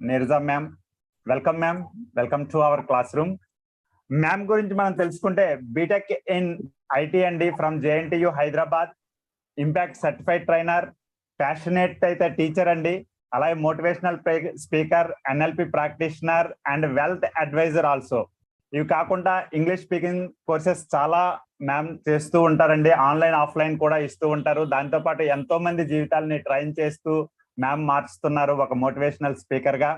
Nirza ma'am. Welcome ma'am. Welcome to our classroom. Ma'am గురించి మనం తెలుసుకుంటే BTech in IT&D from JNTU Hyderabad, impact certified trainer, passionate అయితే teacher అండి, అలాగే motivational speaker, NLP practitioner and wealth advisor also. ఇవి కాకుండా English speaking courses చాలా ma'am చేస్తూ ఉంటారండి, ఆన్లైన్ ఆఫ్లైన్ కూడా ఇస్తూ ఉంటారు. దాంతో పాటు ఎంతో మంది జీవితాలని ట్రైన్ చేస్తూ మ్యామ్ మార్చుతున్నారు ఒక మోటివేషనల్ స్పీకర్ గా.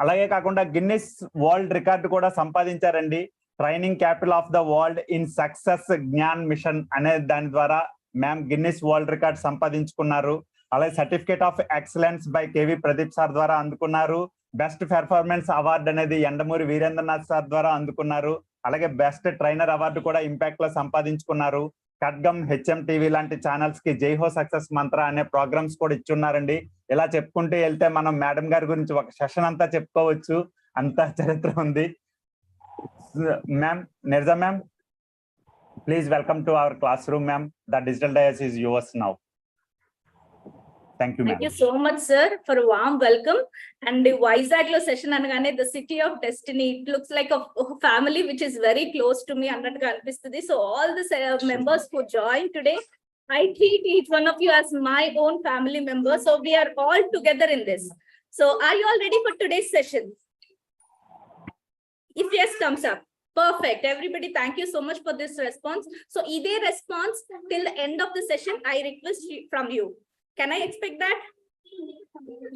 అలాగే కాకుండా గిన్నిస్ వరల్డ్ రికార్డు కూడా సంపాదించారండి, training capital of the world in success Gyan mission అనే దాని ద్వారా మ్యామ్ గిన్నిస్ వరల్డ్ రికార్డ్ సంపాదించుకున్నారు. అలాగే certificate of excellence by KV Pradeep sir ద్వారా అందుకున్నారు. బెస్ట్ పెర్ఫార్మెన్స్ అవార్డు అనేది ఎండమూరి వీరేంద్రనాథ్ సార్ ద్వారా అందుకున్నారు. అలాగే బెస్ట్ ట్రైనర్ అవార్డు కూడా ఇంపాక్ట్ లో సంపాదించుకున్నారు. ఖడ్గం, HMTV లాంటి ఛానల్స్ కి జై హో సక్సెస్ మంత్ర అనే ప్రోగ్రామ్స్ కూడా ఇచ్చున్నారండి. ఇలా చెప్పుకుంటూ వెళ్తే మనం మేడం గారి గురించి ఒక సెషన్ అంతా చెప్పుకోవచ్చు, అంత చరిత్ర ఉంది. Ma'am, Neerja ma'am, please welcome to our class room ma'am. The digital dais is yours now. Thank you, ma'am. Thank you so much, sir, for a warm welcome. And the Vizag lo session anagane the city of destiny, it looks like a family which is very close to me annatuga anpistudi. So all the members who joined today, I treat each one of you as my own family member. So we are all together in this. So are you all ready for today's session? If yes, thumbs up. Perfect. Everybody, thank you so much for this response. So either response till the end of the session, I request from you. Can I expect that?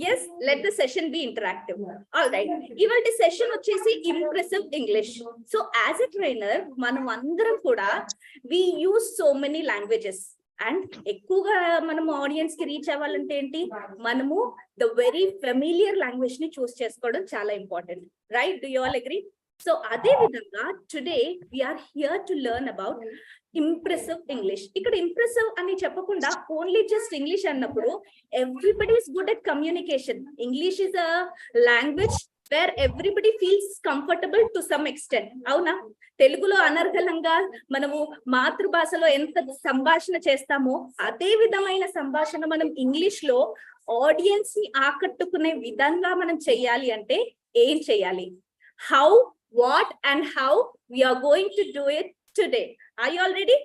Yes, let the session be interactive. All right. Even the session vachesi impressive English. So as a trainer, manam andaram kuda we use so many languages. And ఎక్కువగా మనము audience కి reach అవ్వాలంటే ఏంటి, మనము the very familiar language ని choose చేసుకోవడం చాలా important, right? Do you all agree? So అదే విధంగా today we're here to learn about impressive English. ఇక్కడ ఇంప్రెసివ్ అని చెప్పకుండా ఓన్లీ జస్ట్ ఇంగ్లీష్ అన్నప్పుడు everybody is good at communication. English is a language where everybody feels comfortable to some extent. అవునా? తెలుగులో అనర్గళంగా మనము మాతృభాషలో ఎంత సంభాషణ చేస్తామో అదే విధమైన సంభాషణ మనం ఇంగ్లీష్ లో ఆడియన్స్ ని ఆకట్టుకునే విధంగా మనం చెయ్యాలి అంటే ఏం చెయ్యాలి? How, what and how we are going to do it today. Are you all ready?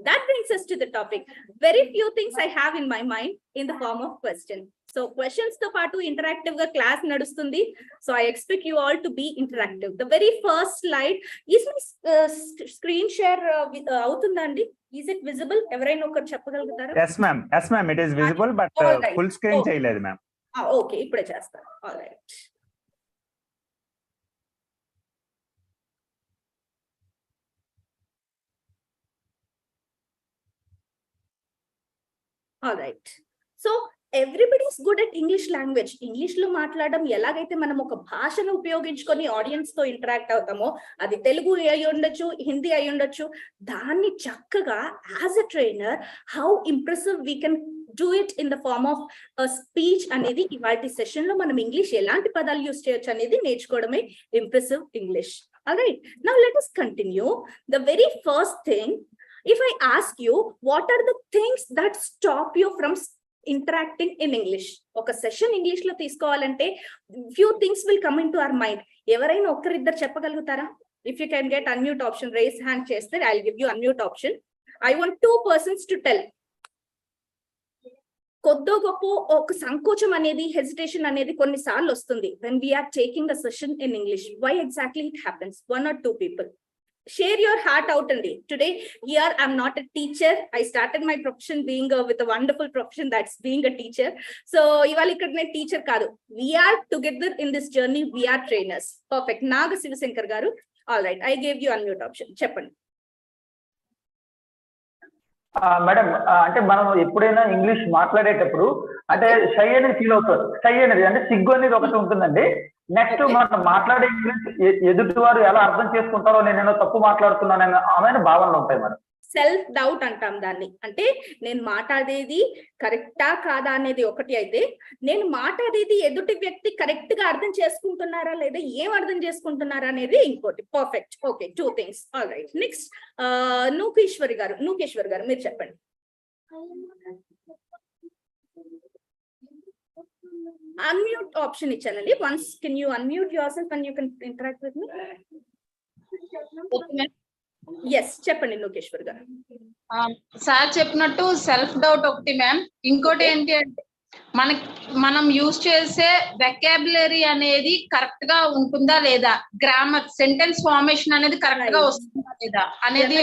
That brings us to the topic. Very few things I have in my mind in the form of question. So questions to paatu interactive ga class nadustundi. So I expect you all to be interactive. The very first slide is my screen share avutundandi. Is it visible? Evaraina okaru cheppagalugutara? Yes ma'am. Yes ma'am, it is visible but right. Full screen cheyaledu ma'am. Okay, ippude chesta. All right. All right. So everybody is good at English language. English లో మాట్లాడడం ఎలాగైతే మనం ఒక భాషను ఉపయోగించుకొని audience తో interact అవుతామో, అది తెలుగు అయి ఉండొచ్చు, హిందీ అయి ఉండొచ్చు, దాన్ని చక్కగా as a trainer how impressive we can do it in the form of speech అనేది ఇవాటి సెషన్ లో మనం ఇంగ్లీష్ ఎలాంటి పదాలు యూస్ చేయొచ్చు అనేది నేర్చుకోవడమే impressive English. All right. Now let us continue. The very first thing, if I ask you, what are the things that stop you from interacting in English? Oka session English lo teeskovalante few things will come into our mind. Evaraina okkariddaru cheppagalugutara? If you can get unmute option, raise hand chesthe I'll give you unmute option. I want two persons to tell. కొద్దో గొప్ప ఒక సంకోచం అనేది, hesitation అనేది కొన్నిసార్లు వస్తుంది when we are taking a session in English. Why exactly it happens? One or two people. Share your heart out and today here I'm not a teacher. I started my profession being with a wonderful profession, that's being a teacher. So ival ikkada ne teacher kaadu, we are together in this journey, we are trainers. Perfect. Naga Sivasankar garu. All right, I gave you unmute option. Cheppandi. Madam, అంటే మనం ఎప్పుడైనా English మాట్లాడేటప్పుడు అంటే shy అనేది feel అవుతారు. Shy అనేది అంటే సిగ్గు అనేది ఒకటి ఉంటుందండి. నెక్స్ట్ మనం మాట్లాడే ఇంగ్లీష్ ఎదుటి వారు ఎలా అర్థం చేసుకుంటారో, నేనేదో తప్పు మాట్లాడుతున్నాను అనే భావనలు ఉంటాయి మేడం. సెల్ఫ్ డౌట్ అంటాం దాన్ని. అంటే నేను మాట్లాడేది కరెక్టా కాదా అనేది ఒకటి అయితే, నేను మాట్లాడేది ఎదుటి వ్యక్తి కరెక్ట్ గా అర్థం చేసుకుంటున్నారా లేదా, ఏం అర్థం చేసుకుంటున్నారా అనేది ఇంకోటి. Perfect. Okay, two things. All right. Next Nukeshwari garu మీరు చెప్పండి. అన్మ్యూట్ ఆప్షన్ ఇచ్చానండి. Once can you unmute yourself and you can interact with me. Yes, చెప్పండి లోకేశ్వర్ గారు. సార్ చెప్పినట్టు సెల్ఫ్ డౌట్ ఒకటి మ్యామ్. ఇంకోటి ఏంటి అంటే మనం యూజ్ చేసే వెకాబులరీ అనేది కరెక్ట్ గా ఉంటుందా లేదా, గ్రామర్ సెంటెన్స్ ఫార్మేషన్ అనేది కరెక్ట్ గా వస్తుందా లేదా అనేది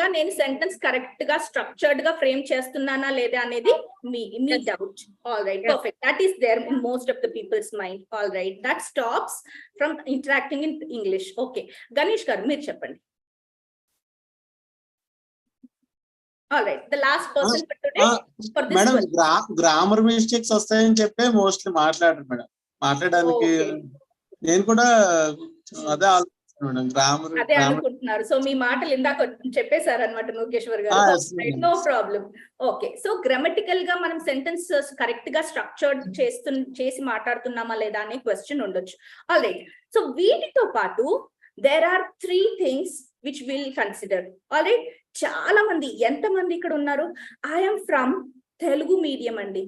గా నేను సెంటెన్స్ కరెక్ట్ గా స్ట్రక్చర్డ్ గా ఫ్రేమ్ చేస్తున్నానా లేదా అనేది మీ doubt. All right, perfect. That is there in most of the people's mind. All right, that stops from interacting in English. Okay, Ganesh garu మీరు చెప్పండి. All right, the last person for today for this madam one. Grammar mistakes వస్తాయని చెప్పే mostly మాట్లాడారు madam. మాట్లాడడానికి నేను కూడా అదే ఆలోచిస్తున్నాను మేడం. అదే అనుకుంటున్నారు. సో మీ మాటలు ఇందాక చెప్పేశారు అనమాట Lokeshwar garu. No problem. Okay, so grammatical గా మనం సెంటెన్స్ కరెక్ట్ గా స్ట్రక్చర్డ్ చేసి మాట్లాడుతున్నామా లేదా అనే క్వశ్చన్ ఉండొచ్చు. ఆల్ రైట్, సో వీటితో పాటు there are 3 things which we'll consider. All right, చాలా మంది, ఎంతమంది ఇక్కడ ఉన్నారు? I am from Telugu medium అండి,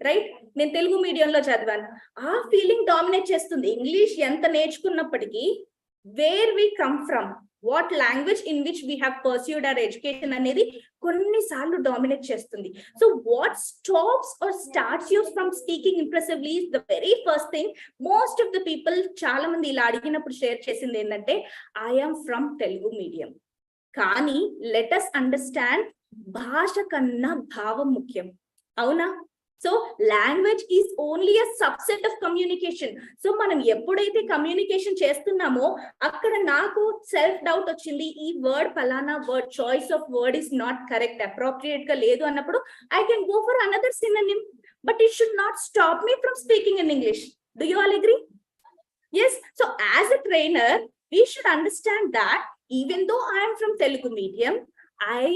రైట్? నేను తెలుగు మీడియంలో చదివాను. ఆ ఫీలింగ్ డామినేట్ చేస్తుంది. ఇంగ్లీష్ ఎంత నేర్చుకున్నప్పటికీ where we come from, what language in which we have pursued our education అనేది కొన్నిసార్లు డామినేట్ చేస్తుంది. So what stops or starts you from speaking impressively is the very first thing. Most of the people, చాలా మంది ఇలా అడిగినప్పుడు share చేసింది ఏంటంటే I'm from Telugu medium. కానీ లెట్ us అండర్స్టాండ్, భాష కన్నా భావం ముఖ్యం, అవునా? So language is only a subset of communication. So మనం ఎప్పుడైతే కమ్యూనికేషన్ చేస్తున్నామో అక్కడ నాకు సెల్ఫ్ డౌట్ వచ్చింది, ఈ వర్డ్ ఫలానా word, choice of word is not correct, appropriate గా లేదు అన్నప్పుడు I can go for another synonym, but it should not stop me from speaking in English. Do you all agree? Yes, so as a trainer we should understand that even though I am from Telugu medium, I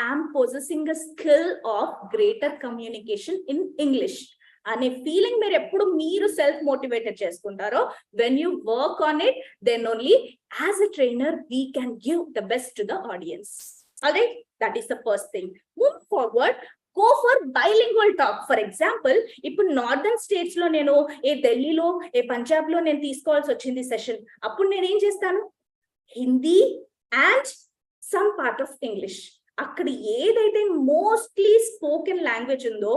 am possessing a skill of greater communication in English అనే feeling మీరు ఎప్పుడు మీరు self motivated చేసుకుంటారో, when you work on it, then only as a trainer we can give the best to the audience. All right, that is the first thing. Move forward, go for bilingual talk. For example, ఇప్పుడు northern states లో నేను ఢిల్లీలో పంజాబ్ లో నేను తీసుకోవాల్సి వచ్చింది session, అప్పుడు నేను ఏం చేస్తాను? Hindi and some part of English. అక్కడ ఏదైతే మోస్ట్లీ స్పోకెన్ లాంగ్వేజ్ ఉందో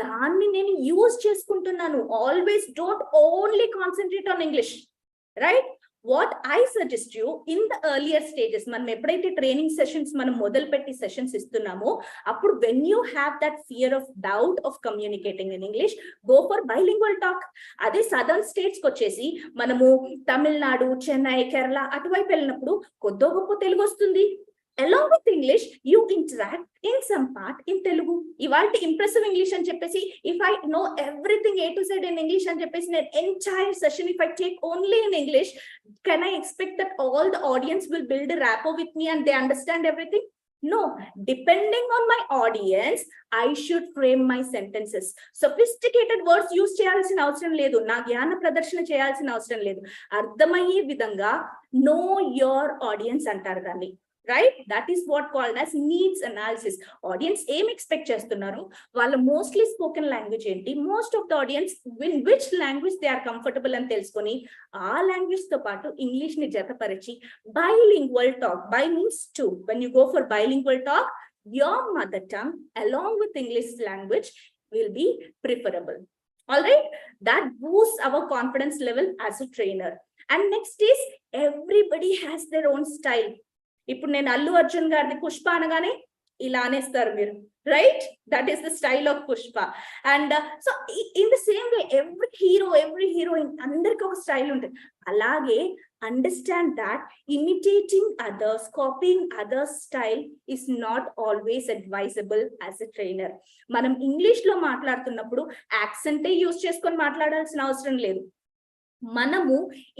దాన్ని నేను యూజ్ చేసుకుంటున్నాను. Always don't only concentrate on English, right? What I suggest you in the earlier stages, మనం ఎప్పుడైతే ట్రైనింగ్ సెషన్స్ మనం మొదలుపెట్టి సెషన్స్ ఇస్తున్నామో అప్పుడు when you have that fear of doubt of communicating in English, go for bilingual talk. అదే southern states కి వచ్చేసి మనము తమిళనాడు, చెన్నై, కేరళ అటువైపు వెళ్ళినప్పుడు కొద్దో గొప్ప తెలుగు వస్తుంది. Along with English, you interact in some part in Telugu. Ivalti impressive English and cheppesi, if I know everything A to Z in English and cheppesi, an entire session if I take only in English, can I expect that all the audience will build a rapport with me and they understand everything? No, depending on my audience, I should frame my sentences. Sophisticated words use cheyalsina avasaram ledu, na gyana pradarshana cheyalsina avasaram ledu. Ardhamaye vidhanga know your audience antaru danni. Right, that is what called as needs analysis. Audience aim expect chestunnaru, valla mostly spoken language enti, most of the audience in which language they are comfortable and telusukoni aa language tho paatu English ni jataparichi bilingual talk. By means two, when you go for bilingual talk, your mother tongue along with English language will be preferable. All right, that boosts our confidence level as a trainer. And next is everybody has their own style. ఇప్పుడు నేను అల్లు అర్జున్ గారిది పుష్ప అనగానే ఇలా అనేస్తారు మీరు, right? That is the style of Pushpa. And so in the same way every heroine అందరికి ఒక style ఉంటుంది. అలాగే understand that imitating others, copying others style is not always advisable as a trainer. మనం ఇంగ్లీష్ లో మాట్లాడుతున్నప్పుడు యాక్సెంటే యూజ్ చేసుకొని మాట్లాడాల్సిన అవసరం లేదు. మనము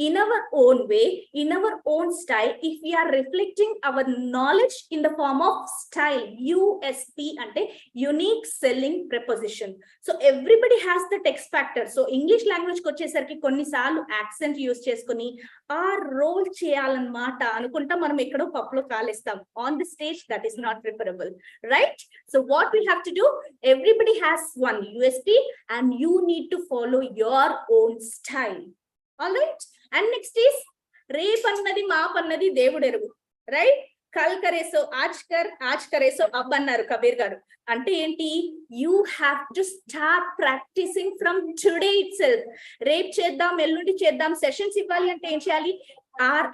in our own way, in our own style, if we are reflecting our knowledge in the form of style, USP అంటే unique selling preposition. So everybody has the text factor. So English language కి వచ్చేసరికి కొన్నిసార్లు accent use చేసుకుని ఆ role చేయాలన్నమాట అనుకుంటా మనం ఎక్కడో పప్పులో కాలేస్తాం. On the stage that is not preferable, right? So what we have to do, everybody has one USP and you need to follow your own style. All right, and next is rape అన్నది MOP అన్నది దేవుడు ఎరుగు, right? కల్ కరేసో ఆజ్ కరేసో అబ్ అన్నారు కబీర్ గారు. అంటే ఏంటి? You have to start practising from today itself. రేప్ చేద్దాం, ఎల్లుండి చేద్దాం, సెషన్స్ ఇవ్వాలి అంటే ఏం చేయాలి? ఆర్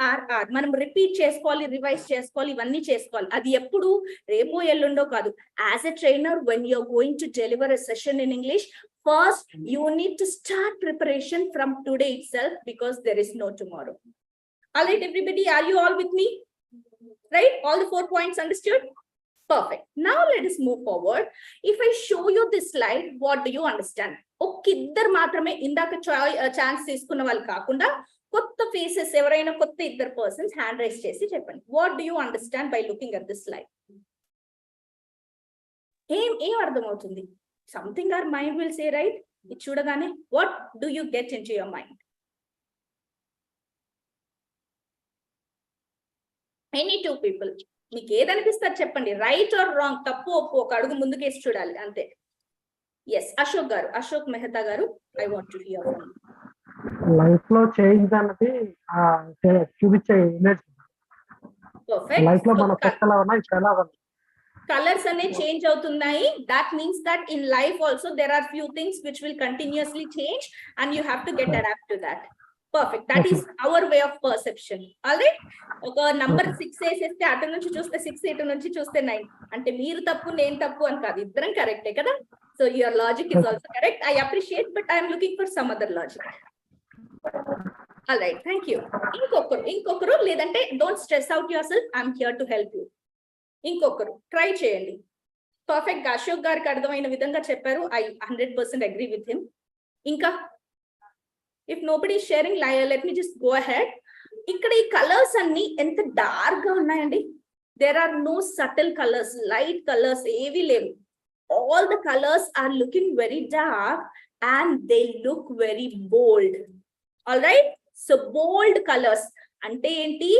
మనం రిపీట్ చేసుకోవాలి, రివైజ్ చేసుకోవాలి, ఇవన్నీ చేసుకోవాలి. అది ఎప్పుడు? రేపో ఎల్లుండో కాదు. As a trainer, when you're going to deliver a session in English, first you need to start preparation from today itself, because there is no tomorrow. All right, everybody, are you all with me? Right, all the 4 points understood? Perfect. Now let us move forward. If I show you this slide, what do you understand? ఒక్కిద్దరు మాత్రమే, ఇందాక chance తీసుకున్న వాళ్ళు కాకుండా కొత్త faces ఎవరైనా కొత్త ఇద్దరు persons hand raise చేసి చెప్పండి. What do you understand by looking at this slide? ఏం అర్థమవుతుంది? Something our mind will say, right? It చూడగానే what do you get into your mind? Any two people, మీకు ఏదనిపిస్తారు చెప్పండి, రైట్ ఆర్ రాంగ్, తప్పు ఒప్పు, ఒక అడుగు ముందుకేసి చూడాలి అంతే. ఎస్, అశోక్ గారు, అశోక్ మెహతా గారు, I want to hear from you. Life లో చేంజ్ అన్నది చూపించే ఇమేజ్. పర్ఫెక్ట్. లైఫ్ లో మన పక్కల ఉన్నాయి చాలా కలర్స్ అనే చేంజ్ అవుతున్నాయి. that means that in life also there are few things which will continuously change and you have to get adapt to that. Perfect. That is our way of perception. All right, ఒక number 6 వేసేస్తే అటు నుంచి చూస్తే 6, ఇటు నుంచి చూస్తే 9, అంటే మీరు తప్పు నేను తప్పు అని కాదు, ఇద్దరం కరెక్టే కదా. So your logic is also correct. I appreciate, but I am looking for some other logic. All right, thank you. ఇంకొకరు లేదంటే don't stress out yourself, I am here to help you. ఇంకొకరు ట్రై చేయండి. Perfect గా అశోక్ గారికి అర్థమైన విధంగా చెప్పారు. I 100% agree with him. ఇంకా if nobody is sharing, let me just go ahead. ఇక్కడ ఈ కలర్స్ అన్ని ఎంత డార్క్ గా ఉన్నాయండి. there are no subtle colors, light colors ఏవి లేవు. all the colors are looking very dark and they look very bold. all right, so bold colors అంటే ఏంటి?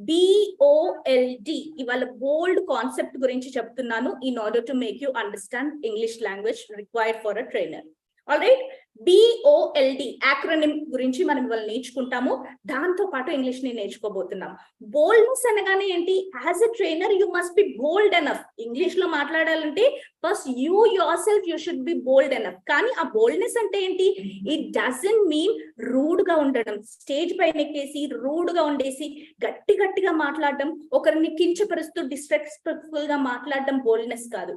BOLD. ఇవాళ బోల్డ్ కాన్సెప్ట్ గురించి చెప్తున్నాను in order to make you understand English language required for a trainer. All right, BOLD acronym గురించి మనం ఇవాళ నేర్చుకుంటాము. దాంతో పాటు ఇంగ్లీష్ ని నేర్చుకోబోతున్నాం. బోల్డ్నెస్ అనగానే ఏంటి? As a trainer you must be bold enough. English లో మాట్లాడాలంటే first you your self you should be bold enough. కానీ ఆ బోల్డ్నెస్ అంటే ఏంటి? ఇట్ డజంట్ మీన్ రూడ్ గా ఉండడం, స్టేజ్ పైన ఎక్కేసి రూడ్ గా ఉండేసి గట్టిగా మాట్లాడడం, ఒకరిని కించపరుస్తూ డిస్రెస్పెక్ట్ఫుల్ గా మాట్లాడడం బోల్డ్నెస్ కాదు.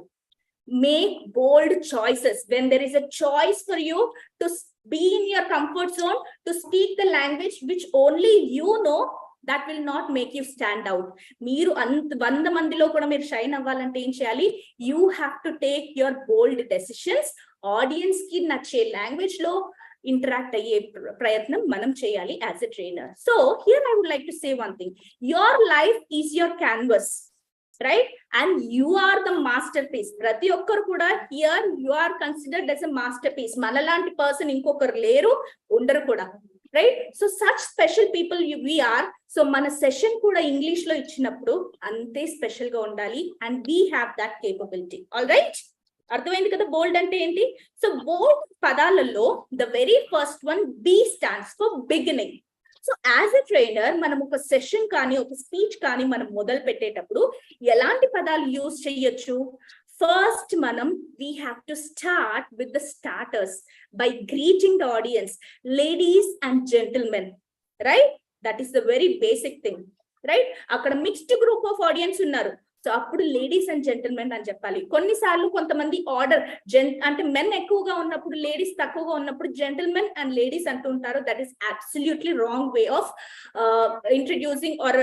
Make bold choices. When there is a choice for you to be in your comfort zone, to speak the language which only you know, that will not make you stand out. మీరు 100 మందిలో కూడా మీరు shine అవ్వాలంటే ఏం చేయాలి? You have to take your bold decisions. Audience కి నచ్చే language లో ఇంటరాక్ట్ అయ్యే ప్రయత్నం మనం చేయాలి as a trainer. So here I would like to say one thing. Your life is your canvas, right? And you are the masterpiece. ప్రతి ఒక్కరు కూడా here you are considered as a masterpiece. మనలాంటి person ఇంకొకరు లేరు, ఉండరు కూడా, right? So such special people we are. So మన session కూడా ఇంగ్లీష్ లో ఇచ్చినప్పుడు అంతే స్పెషల్ గా ఉండాలి and we have that capability. all right, అర్థమైంది కదా బోల్డ్ అంటే ఏంటి? సో బోల్డ్ పదాలలో the very first one, B stands for beginning. So as a trainer మనం ఒక సెషన్ కానీ ఒక స్పీచ్ కానీ మనం మొదలు పెట్టేటప్పుడు ఎలాంటి పదాలు యూజ్ చేయొచ్చు? ఫస్ట్ మనం we have to start with the starters by greeting the audience, ladies and gentlemen, right? That is the very basic thing, right? అక్కడ మిక్స్డ్ గ్రూప్ ఆఫ్ ఆడియన్స్ ఉన్నారు. సో అప్పుడు లేడీస్ అండ్ జెంటిల్మెన్ అని చెప్పాలి. కొన్నిసార్లు కొంతమంది order అంటే men ఎక్కువగా ఉన్నప్పుడు లేడీస్ తక్కువగా ఉన్నప్పుడు జెంటిల్మెన్ అండ్ లేడీస్ అంటూ ఉంటారు. That is absolutely wrong way of introducing or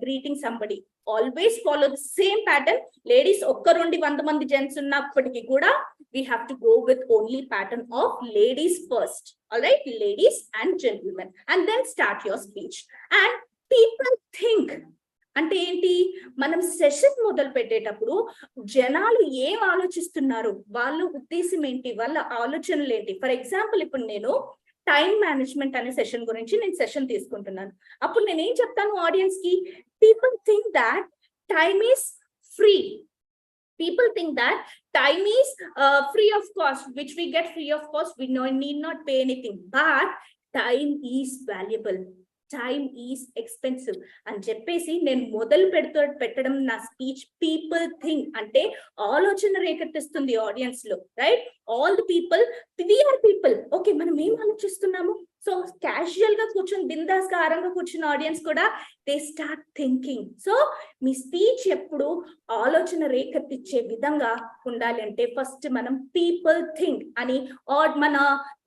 greeting somebody. Always follow the same pattern. Ladies ఒక్కరుండి 100 మంది జెంట్స్ ఉన్నప్పటికీ కూడా we have to go with only pattern of ladies first. All right, ladies and gentlemen, and then start your speech. And people think అంటే ఏంటి, మనం session మొదలు పెట్టేటప్పుడు జనాలు ఏం ఆలోచిస్తున్నారు, వాళ్ళ ఉద్దేశం ఏంటి, వాళ్ళ ఆలోచనలు ఏంటి. ఫర్ ఎగ్జాంపుల్ ఇప్పుడు నేను టైం మేనేజ్మెంట్ అనే సెషన్ గురించి నేను సెషన్ తీసుకుంటున్నాను. అప్పుడు నేను ఏం చెప్తాను ఆడియన్స్ కి, people think that time is free. People think that time is free of cost, which we get free of cost. We need not pay anything. But time is valuable. Time is expensive. అని చెప్పేసి నేను మొదలు పెట్టడం నా speech people think అంటే ఆలోచన రేకెత్తిస్తుంది audience లో, right? All the people, we are people. Okay, మనం ఏం ఆలోచిస్తున్నాము? సో క్యాజువల్ గా కూర్చొని బిందాస్ గా ఆరంగా కూర్చున్న ఆడియన్స్ కూడా they start thinking. So me speech ఎప్పుడు ఆలోచన రేకెత్తిచ్చే విధంగా ఉండాలి అంటే ఫస్ట్ మనం పీపుల్ థింక్ అని, మన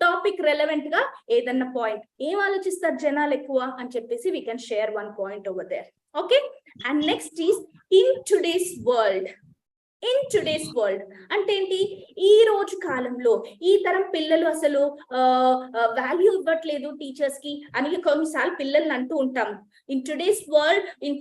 టాపిక్ రెలవెంట్ గా ఏదన్నా పాయింట్, ఏం ఆలోచిస్తారు జనాలు ఎక్కువ అని చెప్పేసి we can share one point over there. Okay, and next is in today's world. In today's world అంటే ఏంటి, ఈ రోజు కాలంలో ఈ తరం పిల్లలు అసలు వాల్యూ ఇవ్వట్లేదు టీచర్స్ కి అని కొన్నిసార్లు పిల్లల్ని అంటూ ఉంటాం. In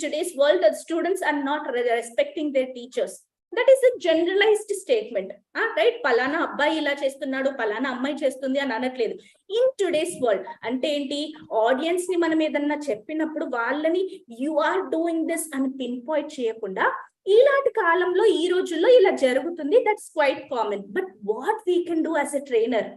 today's world the students are not respecting their teachers. That is a generalised statement, right? పలానా అబ్బాయి ఇలా చేస్తున్నాడు, పలానా అమ్మాయి చేస్తుంది అని అనట్లేదు. ఇన్ టుడేస్ వరల్డ్ అంటే ఏంటి, ఆడియన్స్ ని మనం ఏదన్నా చెప్పినప్పుడు వాళ్ళని యు ఆర్ డూయింగ్ దిస్ అని పిన్ పాయింట్ చేయకుండా, ఇలాంటి కాలంలో ఈ రోజుల్లో ఇలా జరుగుతుంది, that's quite common. But what we can do as a trainer,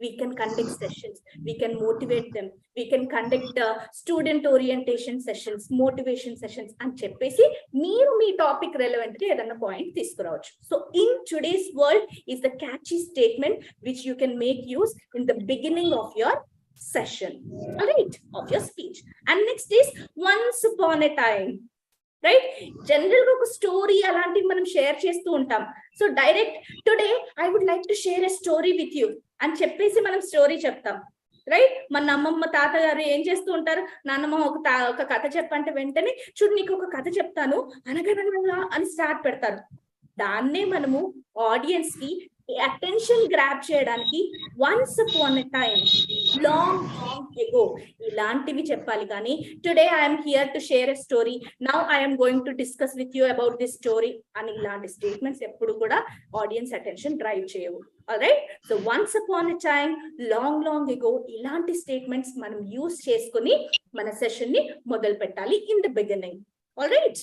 we can conduct sessions, we can motivate them, we can conduct student orientation sessions, motivation sessions అని చెప్పేసి మీరు మీ టాపిక్ రెలవెంట్ గా ఏదన్నా పాయింట్ తీసుకురావచ్చు. So in today's world is the catchy statement which you can make use in the beginning of your session, all right, of your speech. And next is once upon a time, right? General గా ఒక story అలాంటివి మనం share చేస్తూ ఉంటాం. So direct today I would like to share a story with you అని చెప్పేసి మనం story చెప్తాం, రైట్? మన అమ్మమ్మ తాతగారు ఏం చేస్తూ ఉంటారు, నాన్నమ్మ ఒక కథ చెప్పంటే వెంటనే చూడు నీకు ఒక కథ చెప్తాను అనగనగా అని స్టార్ట్ పెడతారు. దాన్నే మనము ఆడియన్స్ కి అటెన్షన్ గ్రాప్ చేయడానికి once upon a time, long ago ఇలాంటివి చెప్పాలి. కానీ today I'm here to share a story, now I'm going to discuss with you about this story అని ఇలాంటి స్టేట్మెంట్స్ ఎప్పుడు కూడా ఆడియన్స్ అటెన్షన్ డ్రైవ్ చేయవు. Alright, so once upon a time, long ago ఇలాంటి statements మనం యూజ్ చేసుకుని మన session ని మొదలు పెట్టాలి in the beginning. Alright,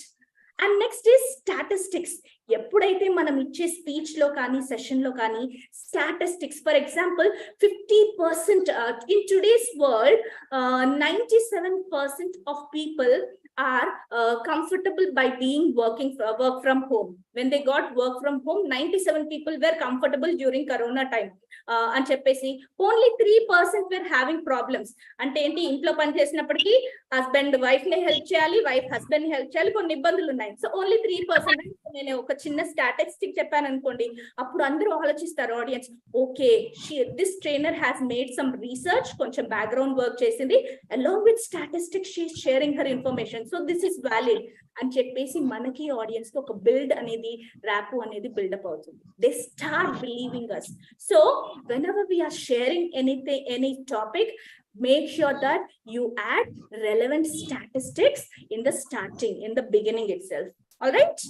and next is statistics. ఎప్పుడైతే మనం ఇచ్చే స్పీచ్ లో కానీ సెషన్ లో కానీ statistics, for example 50% in today's world 97% of people are comfortable by being work from home. When they got work from home, 97 people were comfortable during corona time అని చెప్పేసి only 3% were having problems. అంటే ఏంటి, ఇంట్లో పని చేసినప్పటికీ husband wife ని help చేయాలి, wife husband ని హెల్ప్ చేయాలి, కొన్ని ఇబ్బందులు ఉన్నాయి. So only 3%. నేను ఒక చిన్న స్టాటిస్టిక్ చెప్పాను అనుకోండి, అప్పుడు అందరూ ఆలోచిస్తారు audience, okay this trainer has made some research, కొంచెం బ్యాక్గ్రౌండ్ వర్క్ చేసింది, along with statistics she is sharing her information, so this is valid అని చెప్పేసి మనకి ఆడియన్స్ కి ఒక బిల్డ్ అనేది, ర్యాప్ అనేది బిల్డప్ అవుతుంది. They start believing us. So whenever we are sharing anything, any topic, make sure that you add relevant statistics in the starting, in the beginning itself. All right,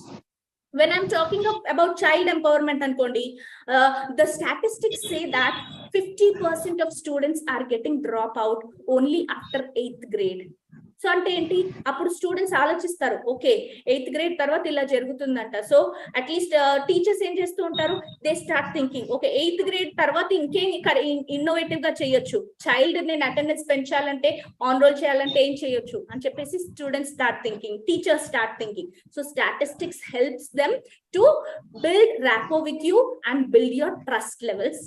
when I'm talking about child empowerment ankondi, the statistics say that 50% of students are getting drop out only after 8th grade. So అంటే ఏంటి, అప్పుడు students ఆలోచిస్తారు, okay 8th grade తర్వాత ఇలా జరుగుతుందంట. So at least teachers ఏం చేస్తూ ఉంటారు, they start thinking, okay 8th grade తర్వాత ఇంకేం ఇన్నోవేటివ్ గా చేయొచ్చు, చైల్డ్ నేను అటెండెన్స్ పెంచాలంటే, ఆన్ రోల్ చేయాలంటే ఏం చేయొచ్చు అని చెప్పేసి students start thinking, teachers start thinking. So statistics helps them to build rapport with you and build your trust levels.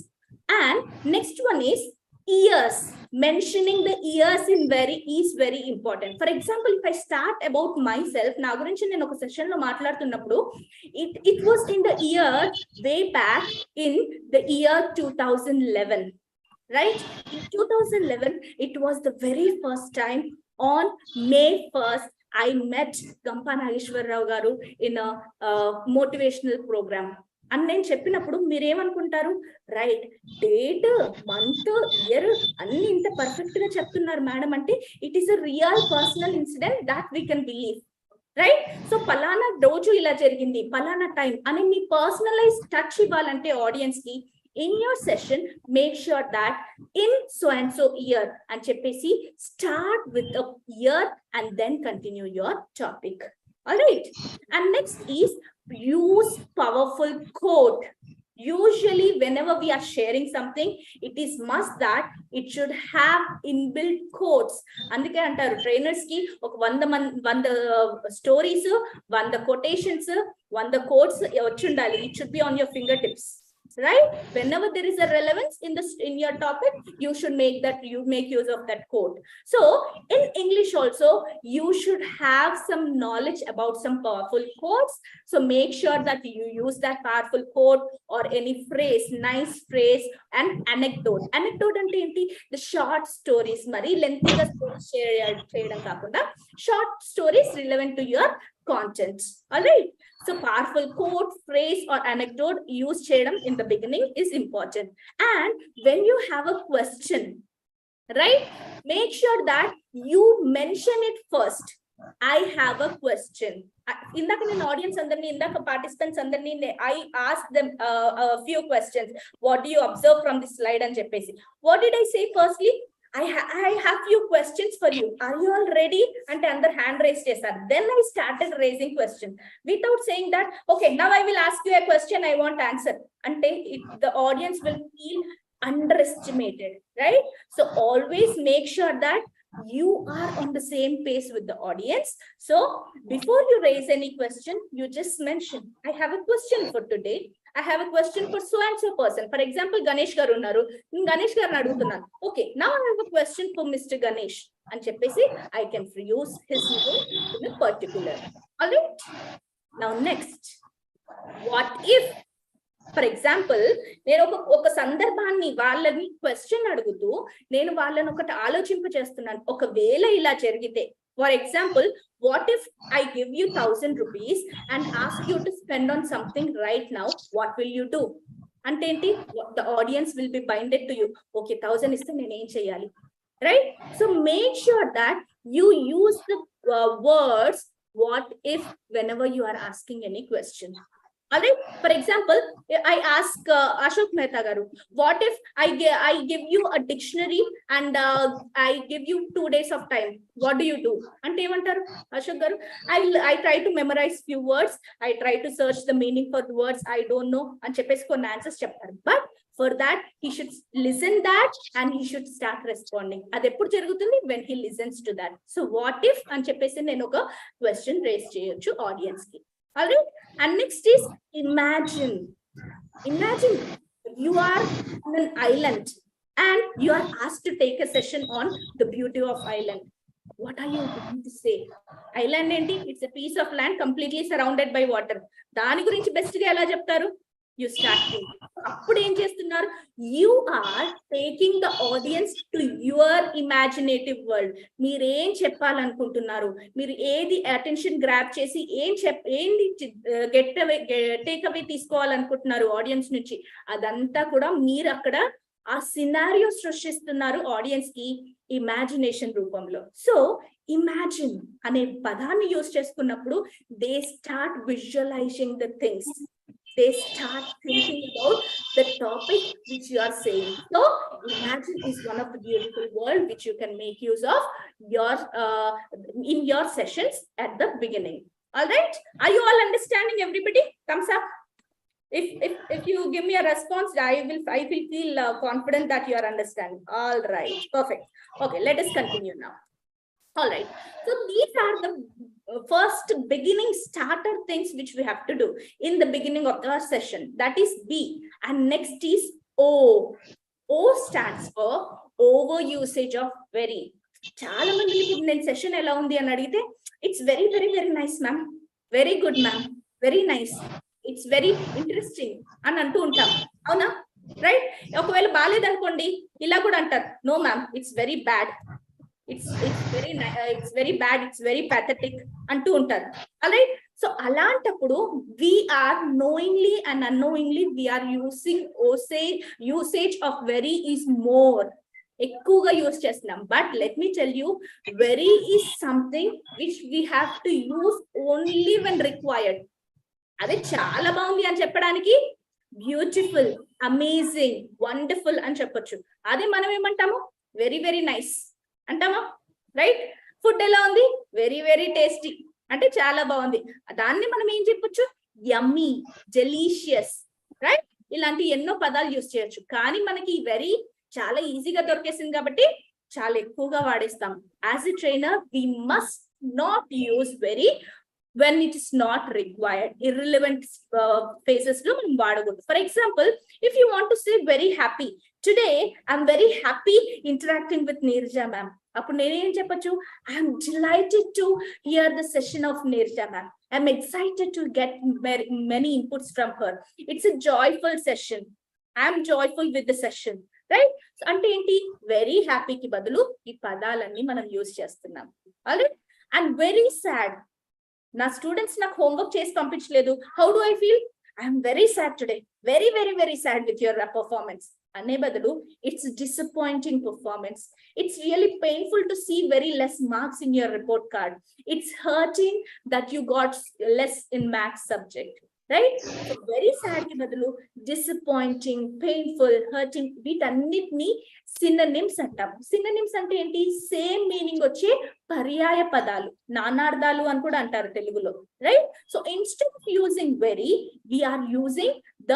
And next one is Years, mentioning the years is very important. For example, if I start about myself, na gurinchi nenu oka session lo maatladutunnappudu, it was in the year way back in the year 2011, right? In 2011, it was the very first time on May 1st I met Gampa Nageshwar Rao garu in a motivational program. అని నేను చెప్పినప్పుడు మీరేమనుకుంటారు, right, date, month, year అన్ని ఇంత perfect గా చెప్తున్నారు madam అంటే it is a real personal incident that we can believe, right? So పలానా రోజు ఇలా జరిగింది, పలానా టైం అని మీ పర్సనలైజ్ టచ్ ఇవ్వాలంటే ఆడియన్స్ కి, in your session make sure that in so and so year and cheppesi start with a year and then continue your topic. All right, and next is use powerful quote. Usually whenever we are sharing something, it is must that it should have inbuilt quotes. Andike antaru trainers ki oka 100 stories, 100 quotations, 100 quotes vachundali. It should be on your fingertips, right? Whenever there is a relevance in your topic, you should make use of that quote. So in English also, you should have some knowledge about some powerful quotes. So make sure that you use that powerful quote or any phrase, nice phrase, and anecdote. Anecdote ante enti? The short stories, mari lengthy ga stories cheyadam kakunda short stories relevant to your content. All right, so powerful quote, phrase, or anecdote use cheyadam in the beginning is important. And when you have a question, right, make sure that you mention it first. I have a question. Indaka nenu audience andarni, indaka participants andarni I asked them a few questions. What do you observe from this slide and cheppesi? What did I say firstly? I have few questions for you. Are you all ready? Ante andar hand raise chesaru. Then I started raising questions without saying that, okay, now I will ask you a question, I want answer. Ante the audience will feel underestimated, right? So always make sure that you are on the same pace with the audience. So before you raise any question, you just mention, I have a question for today. I have a question for so and so person. For example, Ganesh garu unnaru, Ganesh garu adugutunnanu. Okay, now I have a question for Mr. Ganesh and cheppesi I can use his name in a particular. All right, now next, what if, for example, నేను ఒక సందర్భాన్ని వాళ్ళని question అడుగుతూ నేను వాళ్ళని ఒకటి ఆలోచింప చేస్తున్నాను. ఒకవేళ ఇలా జరిగితే, for example, what if I give you 1,000 rupees and ask you to spend on something right now, what will you do? అంటే ఏంటి, the audience will be binded to you. Okay, 1,000 ఇస్తే నేను ఏం చేయాలి, right? So make sure that you use the words what if whenever you are asking any question. All right, for example, I ask Ashok Mehta garu, what if I give you a dictionary and I give you 2 days of time, what do you do? Ante emantaru Ashok garu, I try to memorize few words, I try to search the meaning for the words I don't know and cheppesi konni answers cheptaru. But for that he should listen that and he should start responding. Adi eppudu jarugutundi when he listens to that. So what if అని చెప్పేసి నేను ఒక question race చేయొచ్చు audience కి. All right, and next is imagine. Imagine you are on an island and you are asked to take a session on the beauty of island. What are you going to say? Island enti? It's a piece of land completely surrounded by water. Dani gurinchi best ga ela cheptaru? You start thinking. అప్పుడు ఏం చేస్తున్నారు, you are taking the audience to your imaginative world. మీరేం చెప్పాలనుకుంటున్నారు, మీరు ఏది attention grab చేసి ఏంది take away తీసుకోవాలనుకుంటున్నారు audience నుంచి, అదంతా కూడా మీరు అక్కడ ఆ సినారియో సృష్టిస్తున్నారు ఆడియన్స్ కి ఇమాజినేషన్ రూపంలో. సో ఇమాజిన్ అనే పదాన్ని యూజ్ చేసుకున్నప్పుడు they start visualising the things. They start thinking about the topic which you are saying. So imagine is one of the beautiful world which you can make use of your in your sessions at the beginning. All right, are you all understanding? Everybody thumbs up if you give me a response. I will feel confident that you are understanding. All right, perfect. Okay, let us continue now. All right, so these are the first beginning starter things which we have to do in the beginning of the session. That is B. And next is O. O stands for over usage of very. చాలా మంది ఇప్పుడు నేను session ఎలా ఉంది అని అడిగితే it's very very very nice ma'am, very good ma'am, very nice, it's very interesting అని అంటూ ఉంటాం, అవునా? రైట్. ఒకవేళ బాగాలేదనుకోండి ఇలా కూడా అంటారు, no ma'am it's very bad, it's very bad, it's very pathetic అంటూ ఉంటారు. రైట్. సో అలాంటప్పుడు we're knowingly and unknowingly we're usage of very is more, ఎక్కువగా యూజ్ చేస్తున్నాం. But let me tell you, very is something which we have to use only when required. అదే చాలా బాగుంది అని చెప్పడానికి బ్యూటిఫుల్, అమేజింగ్, వండర్ఫుల్ అని చెప్పొచ్చు. అదే మనం ఏమంటాము, వెరీ వెరీ నైస్ అంటామా? రైట్. ఫుడ్ ఎలా ఉంది, వెరీ వెరీ టేస్టీ అంటే చాలా బాగుంది. దాన్ని మనం ఏం చెప్పొచ్చు, యమ్మీ, డెలీషియస్, రైట్. ఇలాంటి ఎన్నో పదాలు యూజ్ చేయొచ్చు. కానీ మనకి వెరీ చాలా ఈజీగా దొరికేసింది కాబట్టి చాలా ఎక్కువగా వాడేస్తాం. As a trainer we must not use very when it is not required. Irrelevant phases lo మనం వాడకూడదు. For example, if you want to say very happy, today I'm very happy interacting with Neerja ma'am, appudu nenu em cheppochu, I'm delighted to hear the session of Neerja ma'am, I'm excited to get many inputs from her, it's a joyful session, I'm joyful with the session, right? అంటే ఏంటి, very happy కి బదులు ఈ పదాలన్నీ మనం use చేస్తున్నాం. alright. And very sad, నా students నాకు హోంవర్క్ చేసి పంపించలేదు, how do I feel, I'm very sad today, very very very sad with your performance అనే బదులు it's disappointing performance, it's really painful to see very less marks in your report card, it's hurting that you got less in maths subject, right? So very sad కి బదులు disappointing, painful, hurting, వీటన్నిటిని synonyms అంటాం. Synonyms అంటే ఏంటి, same meaning వచ్చే పర్యాయ పదాలు, నానార్థాలు అని కూడా అంటారు తెలుగులో, right? So instead of using very, we're using the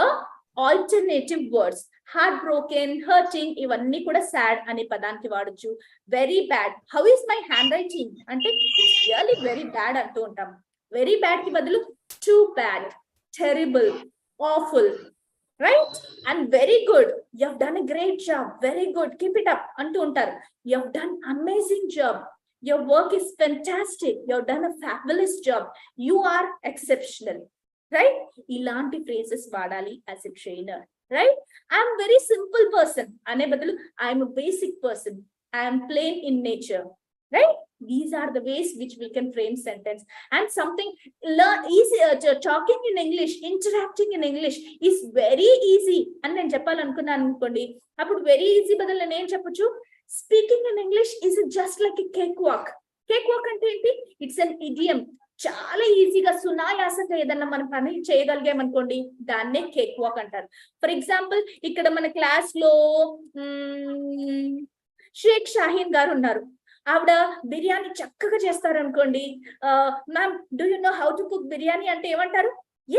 alternative words. Heart broken, hurting, ఇవన్నీ కూడా సాడ్ అనే పదానికి వాడచ్చు. Very bad, how is my handwriting అంటే రియల్లీ వెరీ బ్యాడ్ అంటూ ఉంటాం. వెరీ బ్యాడ్ కి బదులు too bad, terrible, awful, right? And very good, you have done a great job, very good, keep it up antu untaru. You have done amazing job, your work is fantastic, you have done a fabulous job, you are exceptional, right? Ilanti phrases vaadali as a trainer, right? I am very simple person ane badalu I am a basic person, I am plain in nature, right? These are the ways which we can frame sentence. And something learn easy, talking in English, interacting in English is very easy అని నేను చెప్పాలనుకున్నాను అనుకోండి, అప్పుడు very easy బదులు నేను ఏం చెప్పొచ్చు, speaking in English is just like a cake walk. Cake walk అంటే ఏంటి, ఇట్స్ అన్ ఇడియం. చాలా ఈజీగా సునాయాసంగా ఏదన్నా మనం పని చేయగలిగామనుకోండి, దాన్నే కేక్ వాక్ అంటారు. ఫర్ ఎగ్జాంపుల్, ఇక్కడ మన క్లాస్ లో షేక్ షాహీన్ గారు ఉన్నారు, ఆవిడ బిర్యానీ చక్కగా చేస్తారు అనుకోండి, ma'am do you know how to cook biryani అంటే ఏమంటారు,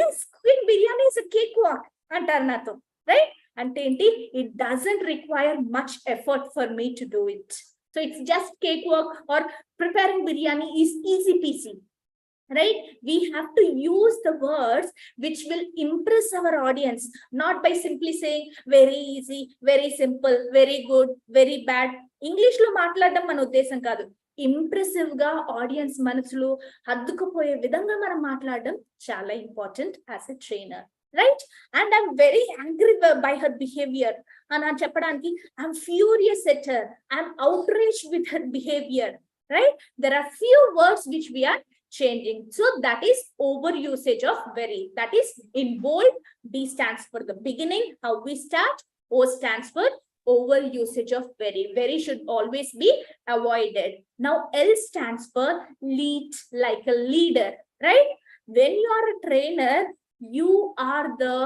yes, cooking biryani is a cakewalk అంటారు నాతో, రైట్? అంటే ఏంటి, it doesn't require much effort for me to do it, so it's just cakewalk. Or preparing biryani is easy peasy, right? We have to use the words which will impress our audience, not by simply saying very easy, very simple, very good, very bad. English లో మాట్లాడడం మన ఉద్దేశం కాదు, impressive గా audience మనసులో హద్దుకుపోయే విధంగా మనం మాట్లాడడం చాలా important as a trainer, right? And I'm very angry by her behaviour అని చెప్పడానికి I'm furious at her, I'm outraged with her behavior, right? There are few words which we are changing, so that is over usage of very. That is in bold, B stands for the beginning, how we start. O stands for over usage of very. Very should always be avoided. Now L stands for lead, like a leader, right? When you are a trainer, you are the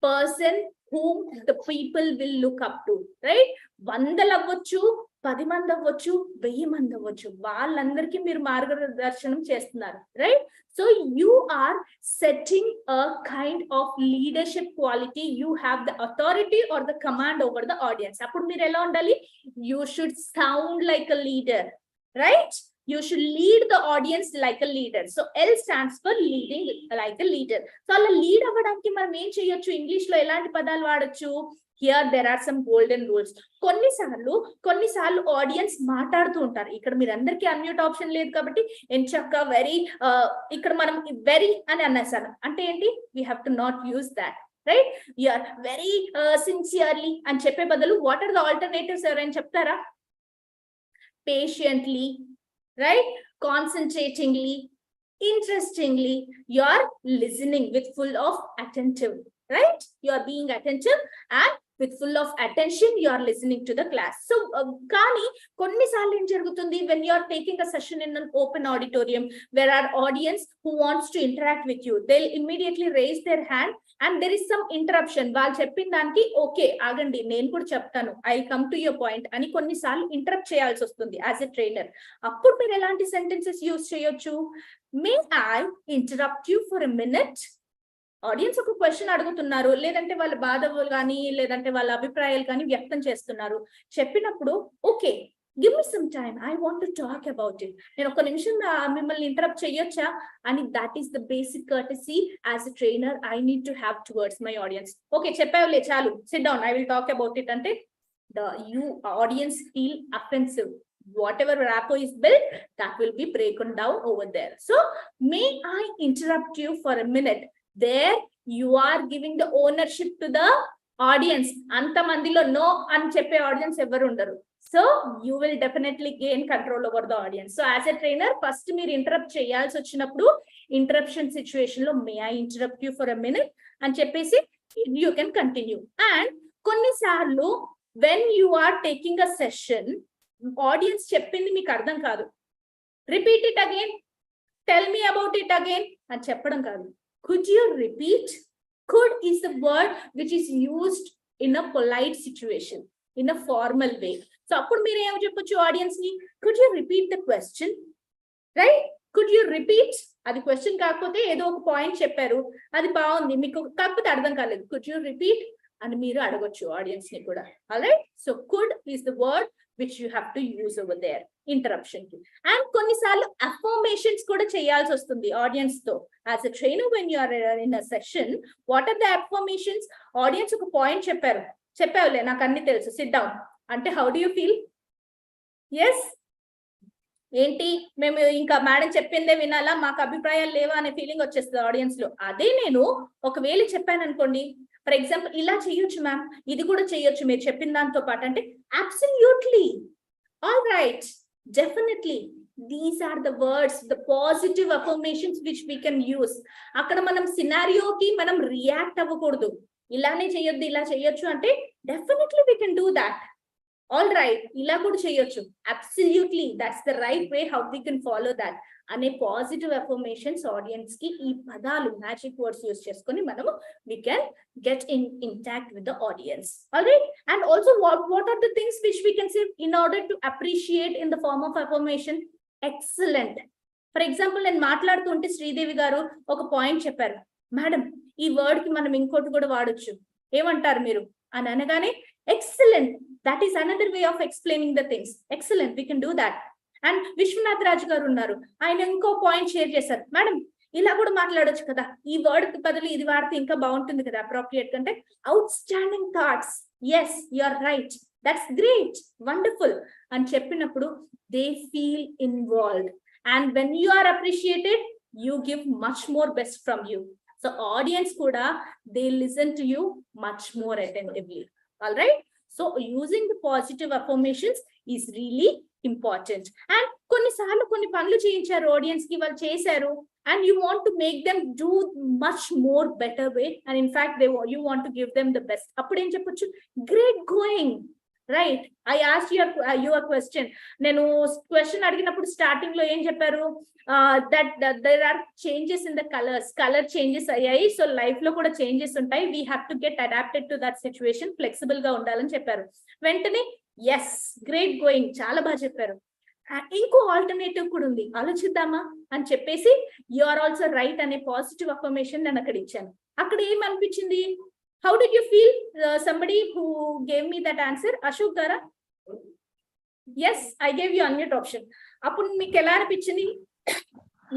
person whom the people will look up to, right? వందలు అవ్వచ్చు, 10 మంది అవ్వచ్చు, 1000 మంది అవ్వచ్చు, వాళ్ళందరికీ మీరు మార్గదర్శనం చేస్తున్నారు, right? So you are setting a kind of leadership quality, you have the authority or the command over the audience. అప్పుడు మీరు ఎలా ఉండాలి, you should sound like a leader, right? You should lead the audience like a leader. So L stands for leading like a leader. So అలా lead అవ్వడానికి మనం ఏం చేయొచ్చు, English లో ఎలాంటి పదాలు వాడచ్చు, here there are some golden rules. కొన్నిసార్లు ఆడియన్స్ మాట్లాడుతూ ఉంటారు. ఇక్కడ మీరు అందరికీ అన్మ్యూట్ ఆప్షన్ లేదు కాబట్టి ఎంచక్క వెరీ ఇక్కడ మనం వెరీ అని అనేసాను అంటే ఏంటి, we have to not use that, right? You are very sincerely అని చెప్పే బదులు వాట్ ఆర్ ద ఆల్టర్నేటివ్స్ ఎవరైనా చెప్తారా? Patiently, right? Concentratingly, interestingly, you are listening with full of attentive, right? You are being attentive and with full of attention you are listening to the class. So kani konni saalu em jarugutundi when you are taking a session in an open auditorium where are audience who wants to interact with you, they'll immediately raise their hand and there is some interruption. Vaal cheppin daniki okay agandi nenu kuda cheptanu, I'll come to your point ani konni saalu interrupt cheyalsi vastundi as a trainer. Appudu meer elanti sentences use cheyochu? May I interrupt you for a minute? Audience ఒక question అడుగుతున్నారు, లేదంటే వాళ్ళ బాధలు కానీ లేదంటే వాళ్ళ అభిప్రాయాలు కానీ వ్యక్తం చేస్తున్నారు. చెప్పినప్పుడు okay give me some time, I want to talk about it, నేను ఒక నిమిషం మిమ్మల్ని ఇంటరప్ట్ చేయొచ్చా అని. That is the basic courtesy as a trainer I need to have towards my audience. Okay చెప్పావులే చాలు, sit down, I will talk about it అంటే the audience feel offensive. Whatever rapport is built, that will be broken down over there. So may I interrupt you for a minute? There you are giving the ownership to the audience. Anta mandilo no అని చెప్పే audience ఎవరు ఉండరు. So you will definitely gain control over the audience. So as a trainer, first మీరు interrupt చేయాల్సి వచ్చినప్పుడు interruption situation లో may I interrupt you for a minute అని చెప్పేసి you can continue. And కొన్నిసార్లు when you are taking a session, audience చెప్పింది మీకు అర్థం కాదు, repeat it again, tell me about it again అని చెప్పడం కాదు. Could you repeat? Could is the word which is used in a polite situation, in a formal way. So appudu meer em cheppochu audience ni, could you repeat the question? Right? Could you repeat? Adi question kaakapothe edo oka point chepparu, adi baagundi meeku kaakapothe ardham kaledu, could you repeat అని మీరు అడగొచ్చు audience ని కూడా. Alright, so could is the word which you have to use over there interruption ki. And కొన్నిసార్లు affirmations కూడా చేయాల్సి వస్తుంది audience తో. as a trainer when you are in a session, what are the affirmations? Audience ఒక point చెప్పావులే నాకు అన్ని తెలుసు, SIT down అంటే how do you feel? yes, ఏంటి మేము ఇంకా మేడం చెప్పిందే వినాలా, మాకు అభిప్రాయాలు లేవా అనే ఫీలింగ్ వచ్చేస్తుంది ఆడియన్స్ లో. అదే నేను ఒకవేళ చెప్పాను అనుకోండి, ఫర్ ఎగ్జాంపుల్ ఇలా చేయొచ్చు మ్యామ్, ఇది కూడా చేయొచ్చు మీరు చెప్పిన దాంతో పాటు అంటే absolutely, all right, definitely, these are the words, the positive affirmations which we can use. అక్కడ మనం సినారియోకి మనం రియాక్ట్ అవ్వకూడదు, ఇలానే చేయొద్దు ఇలా చేయొచ్చు అంటే definitely we can do that. All right, ఇలా కూడా చేయొచ్చు, absolutely, that's the right way how we can follow that అనే పాజిటివ్ అఫర్మేషన్స్ ఆడియన్స్ కి ఈ పదాలు మ్యాజిక్ వర్డ్స్ యూస్ చేసుకొని మనము we can get in intact with the audience. All right, and also what are the things which we can say in order to appreciate in the form of affirmation? Excellent. For example, నేను మాట్లాడుతుంటే శ్రీదేవి గారు ఒక point చెప్పారు, madam ఈ word కి మనం ఇంకోటి కూడా వాడొచ్చు, ఏమంటారు మీరు అని అనగానే excellent, that is another way of explaining the things. Excellent, we can do that. And Vishwanath Raju garu ఉన్నారు, ఆయన ఇంకో పాయింట్ షేర్ చేశారు, మేడం ఇలా కూడా మాట్లాడొచ్చు కదా, ఈ వర్డ్ కి బదులు ఇది వాడితే ఇంకా బాగుంటుంది కదా అప్రోప్రియేట్ కంటే. Outstanding thoughts, yes you are right, that's great, wonderful అని చెప్పినప్పుడు they feel involved. And when you are appreciated, you give much more best from you. So audience కూడా they listen to you much more attentively. All right, so using the positive affirmations is really important. And కొన్నిసార్లు కొన్ని పనులు చేయించారు audience కి, వాళ్ళు చేశారు and you want to make them do much more better way, and in fact you want to give them the best. Appudu em cheppochu, great going, right? I asked your question, nenu question adiginappudu starting lo em chepparu, that there are changes in the color changes ayyayi, so life lo kuda changes untayi, we have to get adapted to that situation, flexible ga undalani chepparu. Ventane yes, great going, chaala baga chepparu, ఇంకో alternative కూడా ఉంది, ఆలోచిద్దామా అని చెప్పేసి you are also right అనే positive affirmation నేను అక్కడ ఇచ్చాను. అక్కడ ఏమనిపించింది, how did you feel? Somebody who gave me that answer, Ashok గారా? Yes, I gave you unmute option. అప్పుడు మీకు ఎలా అనిపించింది?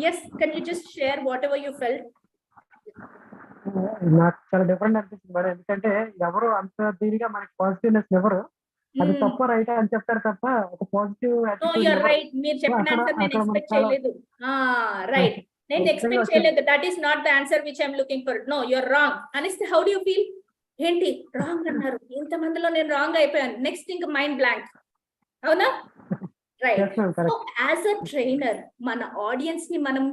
Yes, can you just share whatever you felt? నాకు చాలా డిఫరెంట్ అనిపించింది మేడం. ఎందుకంటే ఎవరు అంత దీనిగా మనకి పాజిటివ్నెస్ ఎవరు, అది తప్ప రైట్ అని చెప్తారు తప్ప ఒక పాజిటివ్ No, you're right. మీరు చెప్పిన ఆన్సర్ నేను ఎక్స్పెక్ట్ చేయలేదు. రైట్, నేను ఎక్స్పెక్ట్ చేయలేదు. That is not the answer which I'm looking for. No, you're wrong అనిస్తే హౌ డు యూ ఫీల్? ఏంటి రాంగ్ అన్నారు, ఇంతమందిలో నేను రాంగ్ అయిపోయాను, నెక్స్ట్ ఇంకా మైండ్ బ్లాంక్, అవునా? Right. So as a trainer మన ఆడియన్స్ ని మనం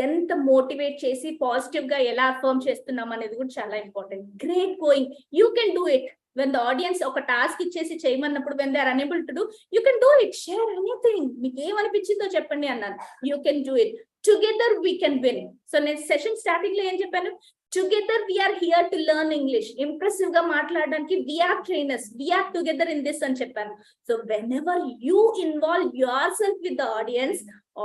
ఎంత మోటివేట్ చేసి పాజిటివ్ గా ఎలా అఫర్మ్ చేస్తున్నాం అనేది కూడా చాలా important. Great going, you can do it. when the audience ఒక టాస్క్ ఇచ్చేసి చేయమన్నప్పుడు when they are unable to do, you can do it. Share anything, మీకు ఏమనిపించిందో చెప్పండి అన్నాను. You can do it. Together we can win. So నేను session starting లో ఏం చెప్పాను? Together we are here to learn English. Impressive గా మాట్లాడడానికి we are trainers, we are together in this అని చెప్పాను. So whenever you involve yourself with the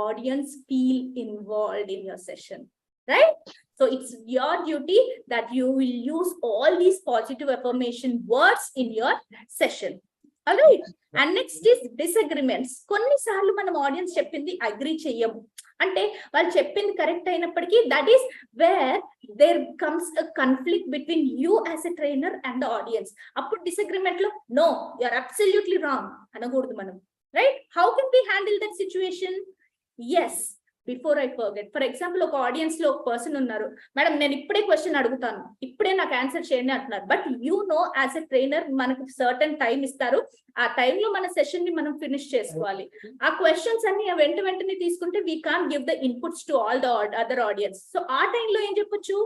audience feel involved in your session, right? So it's your duty that you will use all these positive affirmation words in your session. All right. And next is disagreements. కొన్నిసార్లు మనం audience చెప్పింది agree చెయ్యము, అంటే వాళ్ళు చెప్పింది correct అయినప్పటికీ that is where there comes a conflict between you as a trainer and the audience. అప్పుడు disagreement లో no, you are absolutely wrong అనకూడదు మనం, right? How can we handle that situation? Yes, before I forget, for example ఒక audience లో ఒక person ఉన్నారు, madam నేను ఇప్పుడే క్వశ్చన్ అడుగుతాను, ఇప్పుడే నాకు ఆన్సర్ చేయండి అంటున్నారు. But you know as a trainer మనకు సర్టన్ టైం ఇస్తారు, ఆ టైంలో మన సెషన్ ని మనం ఫినిష్ చేసుకోవాలి. ఆ క్వశ్చన్స్ అన్ని వెంటనే తీసుకుంటే we can't give the inputs to all the other audience. So ఆ టైంలో ఏం చెప్పొచ్చు?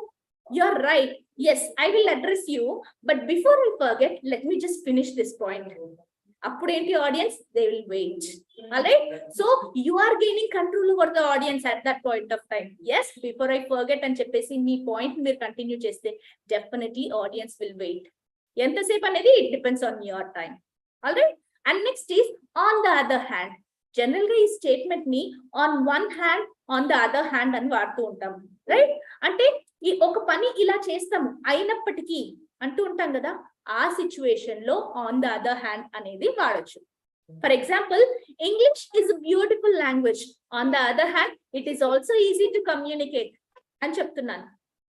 You're right. Yes, I will address you, but before I forget, let me just finish this point. అప్పుడేంటి audience? They will wait. Alright, so you are gaining control over the audience at that point of time. Yes, before I forget అని చెప్పేసి మీ point మీరు continue చేస్తే definitely audience will wait. ఎంతసేపు అనేది it depends on your time. Alright, and next is on the other hand. General గా ఈ statement ని on one hand on the other hand అని వాడుతూ ఉంటాం, రైట్? అంటే ఈ ఒక పని ఇలా చేస్తాము అయినప్పటికీ అంటూ ఉంటాం కదా, ఆ సిచ్యువేషన్ లో ఆన్ ద అదర్ హ్యాండ్ అనేది వాడొచ్చు. For example, English is a beautiful language, on the other hand it is also easy to communicate అని చెప్తున్నాను.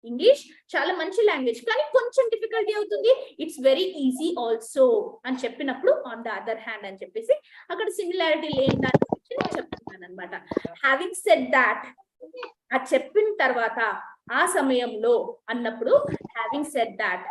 ఇంగ్లీష్ చాలా మంచి లాంగ్వేజ్, కానీ కొంచెం డిఫికల్టీ అవుతుంది, ఇట్స్ వెరీ ఈజీ ఆల్సో అని చెప్పినప్పుడు ఆన్ ద అదర్ హ్యాండ్ అని చెప్పేసి అక్కడ సిమిలారిటీ లేని దాని గురించి నేను చెప్తున్నాను అనమాట. హ్యావింగ్ సెడ్ దాట్, ఆ చెప్పిన తర్వాత ఆ సమయంలో అన్నప్పుడు హ్యావింగ్ సెడ్ దాట్,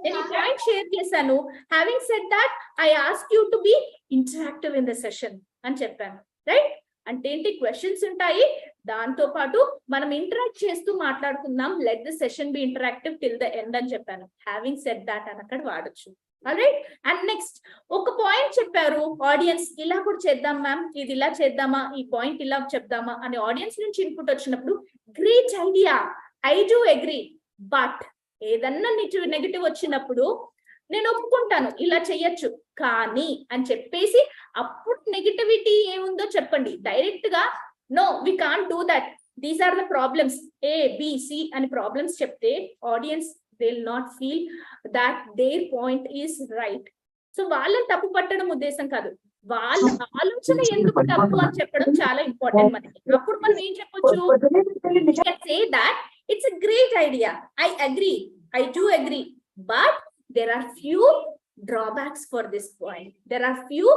నేను ఈ పాయింట్ షేర్ చేశాను. Having said that I ask you to be interactive in the session అని చెప్పాను, రైట్? అంటే ఏంటి, క్వశ్చన్స్ ఉంటాయి, దాంతో పాటు మనం ఇంటరాక్ట్ చేస్తూ మాట్లాడుకుందాం, let the session be interactive till the end అని చెప్పాను. హ్యావింగ్ సెడ్ దాట్ అని అక్కడ వాడచ్చు. ఆల్రైట్, అండ్ నెక్స్ట్ ఒక పాయింట్ చెప్పారు ఆడియన్స్, ఇలా కూడా చేద్దాం మ్యామ్, ఇది ఇలా చేద్దామా, ఈ పాయింట్ ఇలా చెప్దామా అని ఆడియన్స్ నుంచి ఇన్పుట్ వచ్చినప్పుడు great idea, I do agree, but ఏదన్నా నెగటివ్ వచ్చినప్పుడు నేను ఒప్పుకుంటాను ఇలా చెయ్యొచ్చు కానీ అని చెప్పేసి అప్పుడు నెగటివిటీ ఏముందో చెప్పండి. డైరెక్ట్ గా no we can't do that, these are the problems ABC అని ప్రాబ్లమ్స్ చెప్తే audience they will not feel that their point is right. So వాళ్ళని తప్పు పట్టడం ఉద్దేశం కాదు, వాళ్ళ ఆలోచన ఎందుకు తప్పు అని చెప్పడం చాలా ఇంపార్టెంట్ మనకి. అప్పుడు మనం ఏం చెప్పొచ్చు, say that it's a great idea, I agree, I do agree, but there are few drawbacks for this point, there are few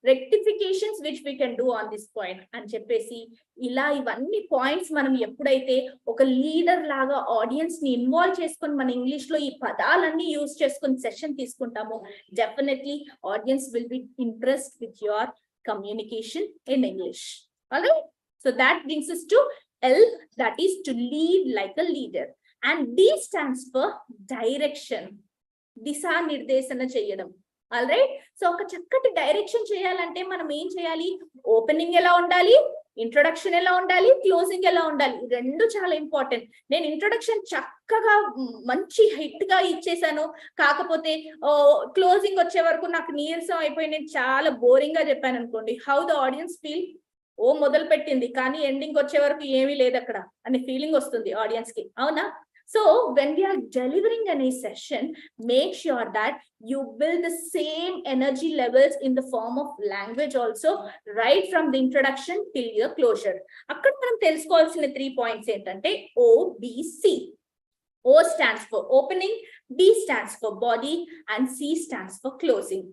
rectifications which we can do on this point అని చెప్పేసి ఇలా ఇవన్నీ points మనం ఎప్పుడైతే ఒక leader లాగా audience ని involve చేసుకొని మన ఇంగ్లీష్ లో ఈ పదాలన్నీ యూజ్ చేసుకొని సెషన్ తీసుకుంటామో definitely audience will be impressed with your communication in English. Alright, so that brings us to L, that is to lead like a leader, and D stands for direction, దిశా నిర్దేశన చేయడం. Alright, so ఒక చక్కటి direction చేయాలంటే మనం ఏం చేయాలి, opening ఎలా ఉండాలి, introduction ఎలా ఉండాలి, క్లోజింగ్ ఎలా ఉండాలి, రెండు చాలా ఇంపార్టెంట్. నేను ఇంట్రొడక్షన్ చక్కగా మంచి హిట్ గా ఇచ్చేసాను, కాకపోతే క్లోజింగ్ వచ్చే వరకు నాకు నీరసం అయిపోయి నేను చాలా బోరింగ్ గా చెప్పాను అనుకోండి, హౌ ద ఆడియన్స్ ఫీల్? ఓ మొదలు పెట్టింది కానీ ఎండింగ్ వచ్చే వరకు ఏమీ లేదు అక్కడ అనే ఫీలింగ్ వస్తుంది ఆడియన్స్ కి, అవునా? So when we are delivering any session, make sure that you build the same energy levels in the form of language also, right from the introduction till your closure. అక్కడ మనం తెలుసుకోవాల్సిన 3 points ఏంటంటే OBC. O stands for opening, B stands for body, and C stands for closing.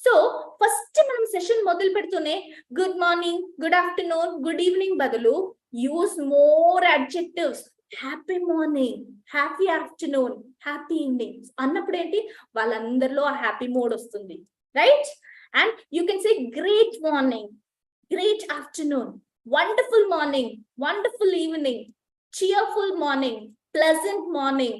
So first మనం session మొదలు పెడుతూనే good morning, good afternoon, good evening బదులు use more adjectives. Happy morning, happy afternoon, happy evening అన్నప్పుడు ఏంటి వాళ్ళందరిలో ఆ happy mode వస్తుంది, right? And you can say great morning, great afternoon, wonderful morning, wonderful evening, cheerful morning, pleasant morning.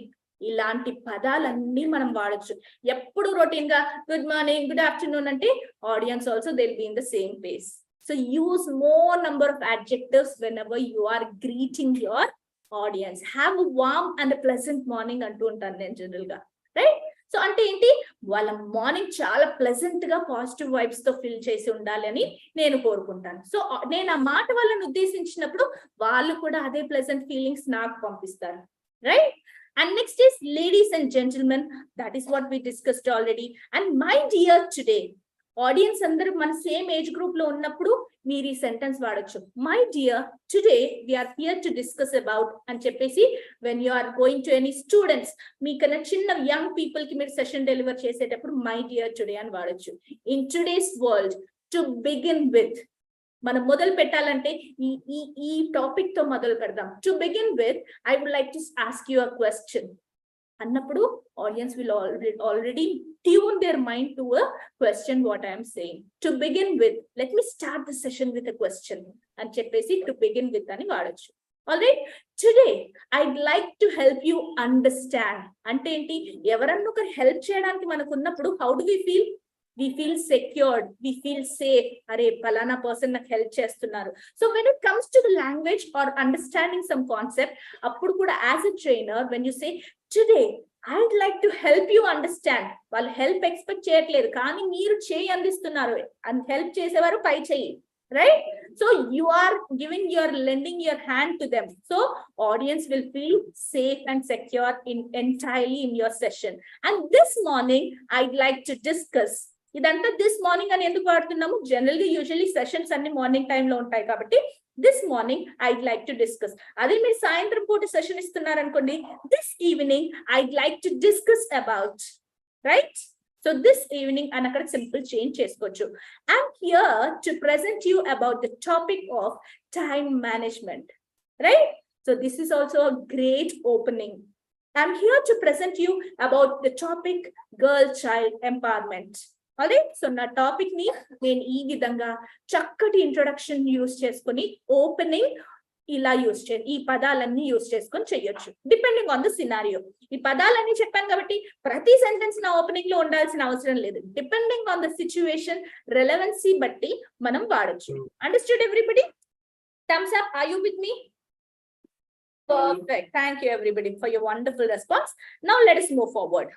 ఇలాంటి పదాలన్నీ మనం వాడచ్చు. ఎప్పుడు రొటీన్ గా గుడ్ మార్నింగ్, గుడ్ ఆఫ్టర్నూన్ అంటే audience also they will be in the same pace. So use more number of adjectives whenever you are greeting your audience. Have a warm and a pleasant morning అంటూ ఉంటాను నేను general గా, right? So అంటే ఏంటి వాళ్ళ morning చాలా pleasant గా positive vibes తో ఫిల్ చేసి ఉండాలి అని నేను కోరుకుంటాను. సో నేను ఆ మాట వాళ్ళని ఉద్దేశించినప్పుడు వాళ్ళు కూడా అదే ప్లెజెంట్ ఫీలింగ్స్ నాకు పంపిస్తారు, right? And next is ladies and gentlemen, that is what we discussed already. And my dear today, audience అందరూ మన సేమ్ ఏజ్ గ్రూప్ లో ఉన్నప్పుడు మీరు ఈ సెంటెన్స్ వాడొచ్చు. My dear today we're here to discuss about అని చెప్పేసి when you are going to any students, మీకన్నా చిన్న యంగ్ పీపుల్ కి మీరు సెషన్ డెలివర్ చేసేటప్పుడు మై డియర్ టుడే అని వాడొచ్చు. In today's world, to begin with, మనం మొదలు పెట్టాలంటే ఈ టాపిక్ తో మొదలు పెడదాం. To begin with I would like to ask you a question అన్నప్పుడు audience will already tune their mind to a question what I am saying. To begin with, let me start the session with a question అని చెప్పేసి to begin with అని వాడొచ్చు. Alright, today I'd like to help you understand అంటే ఏంటి, ఎవరన్నా ఒకరు help చేయడానికి మనకు ఉన్నప్పుడు how do we feel? We feel secured, we feel safe. అరే పలానా పర్సన్ నాకు హెల్ప్ చేస్తున్నారు. So when it comes to the language or understanding some concept, అప్పుడు కూడా as a trainer when you say today I'd like to help you understand, వాళ్ళు help expect చేయట్లేదు కానీ మీరు చేయి అందిస్తున్నారు, అండ్ హెల్ప్ చేసేవారు పై చేయి, right? So you are lending your hand to them, so audience will feel safe and secure entirely in your session. And this morning I'd like to discuss, ఇదంతా this morning అని ఎందుకు వాడుతున్నాము, general గా usually sessions అన్ని morning time లో ఉంటాయి కాబట్టి this morning I'd like to discuss. అదే మీరు సాయంత్రం పూట సెషన్ ఇస్తున్నారు అనుకోండి, this evening I'd like to discuss about, right? So this evening అని అక్కడ సింపుల్ చేంజ్ చేసుకోవచ్చు. I'm here to present you about the topic of time management, right? So this is also a great opening. I'm here to present you about the topic girl child empowerment. అదే so నా topic ని నేను ఈ విధంగా చక్కటి introduction use చేసుకొని opening ఇలా use చే ఈ పదాలన్నీ యూజ్ చేసుకొని చెయ్యొచ్చు డిపెండింగ్ ఆన్ ద సినారియో. ఈ పదాలన్నీ చెప్పాను కాబట్టి ప్రతి సెంటెన్స్ నా ఓపెనింగ్ లో ఉండాల్సిన అవసరం లేదు. Depending on the situation relevancy బట్టి మనం వాడొచ్చు. Understood everybody? Thumbs up. Are you with me? Perfect. Thank you everybody for your wonderful response. Now let us move forward.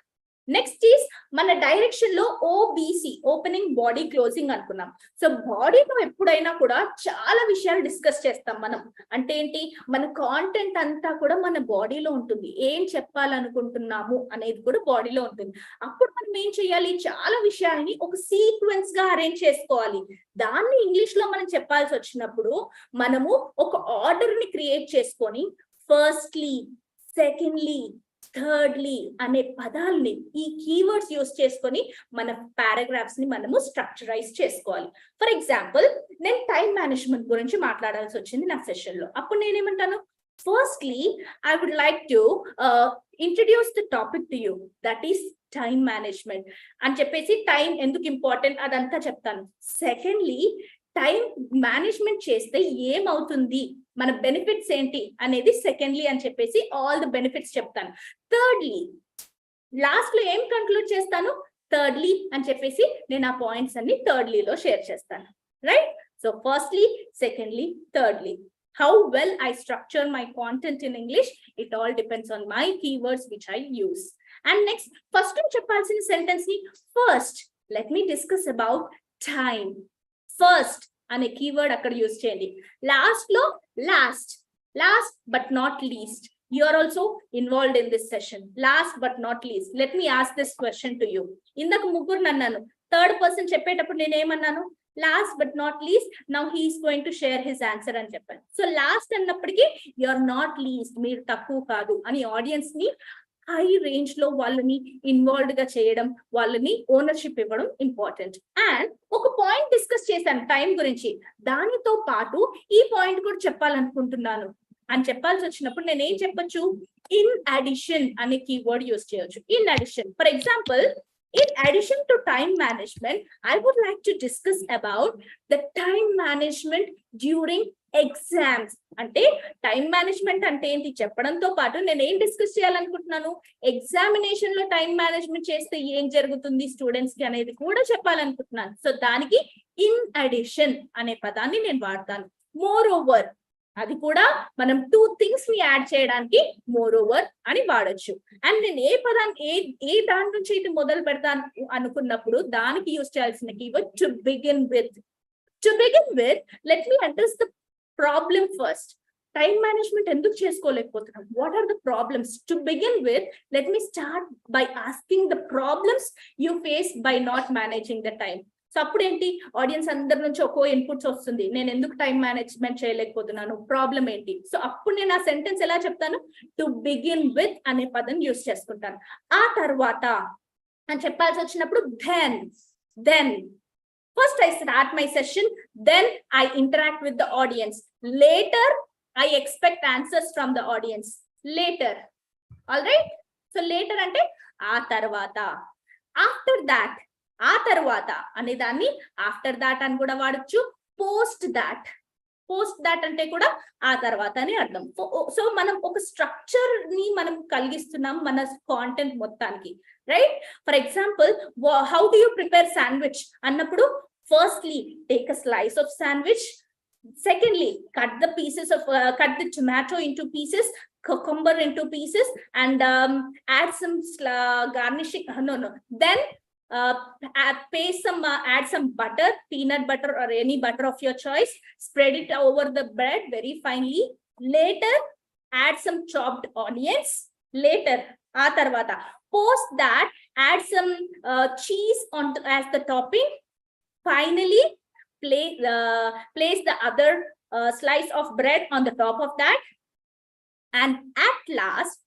Next is మన డైరెక్షన్ లో ఓబిసి, ఓపెనింగ్, బాడీ, క్లోజింగ్ అనుకున్నాం. So బాడీలో ఎప్పుడైనా కూడా చాలా విషయాలు డిస్కస్ చేస్తాం మనం. అంటే ఏంటి, మన కాంటెంట్ అంతా కూడా మన బాడీలో ఉంటుంది, ఏం చెప్పాలనుకుంటున్నాము అనేది కూడా బాడీలో ఉంటుంది. అప్పుడు మనం ఏం చేయాలి, చాలా విషయాలని ఒక సీక్వెన్స్ గా అరేంజ్ చేసుకోవాలి. దాన్ని ఇంగ్లీష్ లో మనం చెప్పాల్సి వచ్చినప్పుడు మనము ఒక ఆర్డర్ ని క్రియేట్ చేసుకొని ఫస్ట్లీ, సెకండ్లీ, థర్డ్లీ అనే పదాలని ఈ కీవర్డ్స్ యూస్ చేసుకొని మన పారాగ్రాఫ్స్ ని మనము స్ట్రక్చరైజ్ చేసుకోవాలి. ఫర్ ఎగ్జాంపుల్, నేను టైం మేనేజ్మెంట్ గురించి మాట్లాడాల్సి వచ్చింది నా సెషన్ లో. అప్పుడు నేనేమంటాను, firstly I would like to introduce the topic to you, that is time management అని చెప్పేసి టైం ఎందుకు ఇంపార్టెంట్ అదంతా చెప్తాను. సెకండ్లీ, టైం మేనేజ్మెంట్ చేస్తే ఏమవుతుంది, మన బెనిఫిట్స్ ఏంటి అనేది సెకండ్లీ అని చెప్పేసి ఆల్ ద బెనిఫిట్స్ చెప్తాను. థర్డ్లీ, లాస్ట్ లో ఏం కంక్లూడ్ చేస్తాను, థర్డ్లీ అని చెప్పేసి నేను ఆ పాయింట్స్ అన్ని థర్డ్లీలో షేర్ చేస్తాను, right? So firstly, secondly, thirdly. How well I structure my content in English, it all depends on my keywords which I use. And next, first చెప్పాల్సిన సెంటెన్స్ ని first, let me discuss about time. First అనే keyword అక్కడ use చేయండి. Last లో last, last but not least. You are also involved in this session. Last but not least, let me ask this question to you. ఇందాక ముగ్గురు నన్నాను, third person చెప్పేటప్పుడు నేను ఏమన్నాను, last but not least now he's going to share his answer అని చెప్పాను. So last అన్నప్పటికీ you are not least, మీరు తక్కువ కాదు అని ఆడియన్స్ ని హై రేంజ్ లో వాళ్ళని ఇన్వాల్వ్డ్ గా చేయడం, వాళ్ళని ఓనర్షిప్ ఇవ్వడం ఇంపార్టెంట్. అండ్ ఒక పాయింట్ డిస్కస్ చేశాను టైం గురించి, దానితో పాటు ఈ పాయింట్ కూడా చెప్పాలనుకుంటున్నాను అని చెప్పాల్సి వచ్చినప్పుడు నేను ఏం చెప్పొచ్చు, ఇన్ అడిషన్ అనే కీవర్డ్ యూస్ చేయొచ్చు. In addition, for example, in addition to time management, I would like to discuss about the time management during exams. అంటే టైం మేనేజ్మెంట్ అంటే ఏంటి చెప్పడంతో పాటు నేను ఏం డిస్కస్ చేయాలనుకుంటున్నాను, ఎగ్జామినేషన్ లో టైం మేనేజ్మెంట్ చేస్తే ఏం జరుగుతుంది స్టూడెంట్స్ కి అనేది కూడా చెప్పాలనుకుంటున్నాను. సో దానికి ఇన్ అడిషన్ అనే పదాన్ని నేను వాడతాను. మోర్ ఓవర్, అది కూడా మనం 2 things ని యాడ్ చేయడానికి మోర్ ఓవర్ అని వాడొచ్చు. అండ్ నేను ఏ పదాన్ని ఏ దాని నుంచి ఇది మొదలు పెడతాను అనుకున్నప్పుడు దానికి యూజ్ చేయాల్సిన keyword to begin with. To begin with, let me address the problem first. Time management ఎందుకు చేసుకోలేకపోతున్నాం, what are the problems? To begin with, let me start by asking the problems you face by not managing the time. So అప్పుడు ఏంటి, audience అందరి నుంచి ఒక్కో inputs వస్తుంది, నేను ఎందుకు టైం మేనేజ్మెంట్ చేయలేకపోతున్నాను, ప్రాబ్లం ఏంటి? సో అప్పుడు నేను ఆ సెంటెన్స్ ఎలా చెప్తాను, టు బిగిన్ విత్ అనే పదం యూస్ చేసుకుంటాను. ఆ తర్వాత అని చెప్పాల్సి వచ్చినప్పుడు then first I start my session, then I interact with the audience, later I expect answers from the audience. Later, all right? So later అంటే ఆ తర్వాత, after that, ఆ తర్వాత అనే దాన్ని ఆఫ్టర్ దాట్ అని కూడా వాడచ్చు. పోస్ట్ దాట్ అంటే కూడా ఆ తర్వాత అని అర్థం. సో మనం ఒక స్ట్రక్చర్ ని మనం కలిగిస్తున్నాం మన కాంటెంట్ మొత్తానికి, right? For example, how do you prepare sandwich అన్నప్పుడు, firstly take a slice of sandwich, secondly cut the tomato into pieces, cucumber into pieces, and add some garnishing, then add some butter, peanut butter or any butter of your choice, spread it over the bread very finely, later add some chopped onions, later aa tarvata post that add some cheese on as the topping, finally place the other slice of bread on the top of that, and at last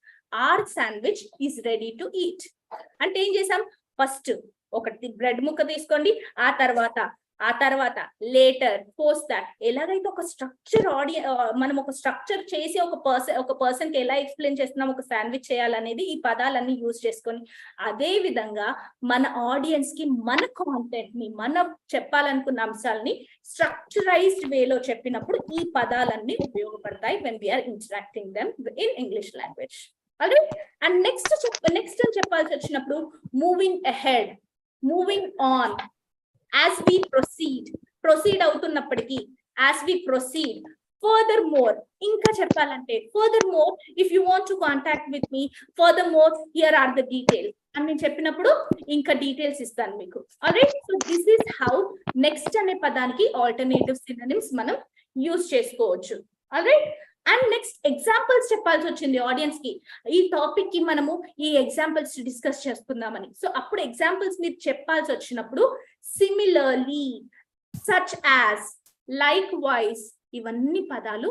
our sandwich is ready to eat. అంటే ఏం చేసాం, first ఒకటి bread ముక్క తీసుకోండి, ఆ తర్వాత later, post that. ఎలాగైతే ఒక స్ట్రక్చర్ మనం ఒక స్ట్రక్చర్ చేసి ఒక పర్సన్ కి ఎలా ఎక్స్ప్లెయిన్ చేస్తున్నాం ఒక శాండ్విచ్ చేయాలనేది ఈ పదాలన్నీ యూజ్ చేసుకొని, అదే విధంగా మన ఆడియన్స్ కి మన కాంటెంట్ ని, మనం చెప్పాలనుకున్న అంశాలని స్ట్రక్చరైజ్డ్ వేలో చెప్పినప్పుడు ఈ పదాలన్నీ ఉపయోగపడతాయి when we are interacting them in English language. Alright? And next అని చెప్పాల్సి వచ్చినప్పుడు, moving on, as we proceed అవుతున్నప్పటికీ, as we proceed, furthermore, ఇంకా చెప్పాలంటే furthermore, if you want to contact with me, furthermore here are the details అని నేను చెప్పినప్పుడు ఇంకా details ఇస్తాను మీకు. Alright, so this is how next అనే పదానికి ఆల్టర్నేటివ్ సినోనిమ్స్ మనం యూజ్ చేసుకోవచ్చు. ఆల్రైట్, అండ్ నెక్స్ట్ ఎగ్జాంపుల్స్ చెప్పాల్సి వచ్చింది ఆడియన్స్ కి, ఈ టాపిక్ కి మనము ఈ ఎగ్జాంపుల్స్ డిస్కస్ చేసుకుందామని. సో అప్పుడు ఎగ్జాంపుల్స్ మీరు చెప్పాల్సి వచ్చినప్పుడు similarly, such as, likewise, ఇవన్నీ పదాలు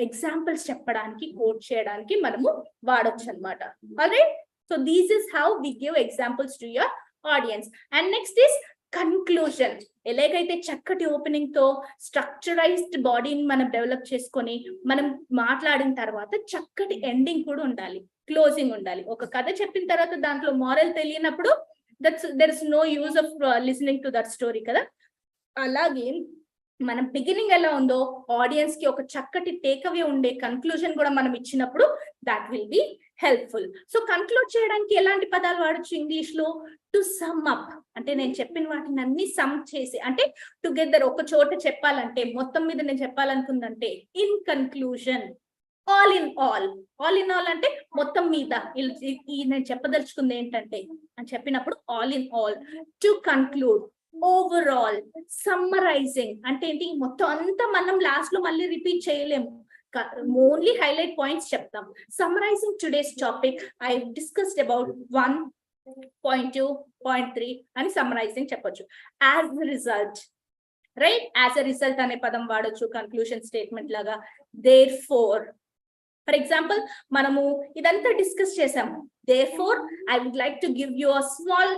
ఎగ్జాంపుల్స్ చెప్పడానికి, కోట్ చేయడానికి మనము వాడొచ్చు అనమాట. Alright, so this is how we give examples to your audience. And next is conclusion. ఎలాగైతే చక్కటి ఓపెనింగ్ తో స్ట్రక్చరైజ్డ్ బాడీని మనం డెవలప్ చేసుకొని మనం మాట్లాడిన తర్వాత చక్కటి ఎండింగ్ కూడా ఉండాలి, క్లోజింగ్ ఉండాలి. ఒక కథ చెప్పిన తర్వాత దాంట్లో మారల్ తెలియనప్పుడు there is no use of listening to that story కదా. అలాగే మనం బిగినింగ్ ఎలా ఉందో ఆడియన్స్ కి ఒక చక్కటి టేక్అవే ఉండే కన్క్లూజన్ కూడా మనం ఇచ్చినప్పుడు that will be helpful. So conclude చేయడానికి ఎలాంటి పదాలు వాడచ్చు ఇంగ్లీష్ లో? టు సమ్ అప్, అంటే నేను చెప్పిన వాటిని అన్ని సమ్ చేసి, అంటే టుగెదర్ ఒక చోట చెప్పాలంటే, మొత్తం మీద నేను చెప్పాలనుకుందంటే in conclusion, all in all అంటే మొత్తం మీద నేను చెప్పదలుచుకుంది ఏంటంటే అని చెప్పినప్పుడు all in all. To conclude, overall, summarising అంటే ఏంటి, మొత్తం అంతా మనం లాస్ట్ లో మళ్ళీ రిపీట్ చేయలేము, ఓన్లీ హైలైట్ పాయింట్స్ చెప్తాం. Summarising today's topic, I discussed about 1, point 2, point 3 అని సమ్మరైజింగ్ చెప్పొచ్చు. As result, right. As a result అనే పదం వాడొచ్చు కన్క్లూషన్ స్టేట్మెంట్ లాగా. therefore, ఫర్ ఎగ్జాంపుల్ మనము ఇదంతా డిస్కస్ చేసాము. therefore I would like to give you a small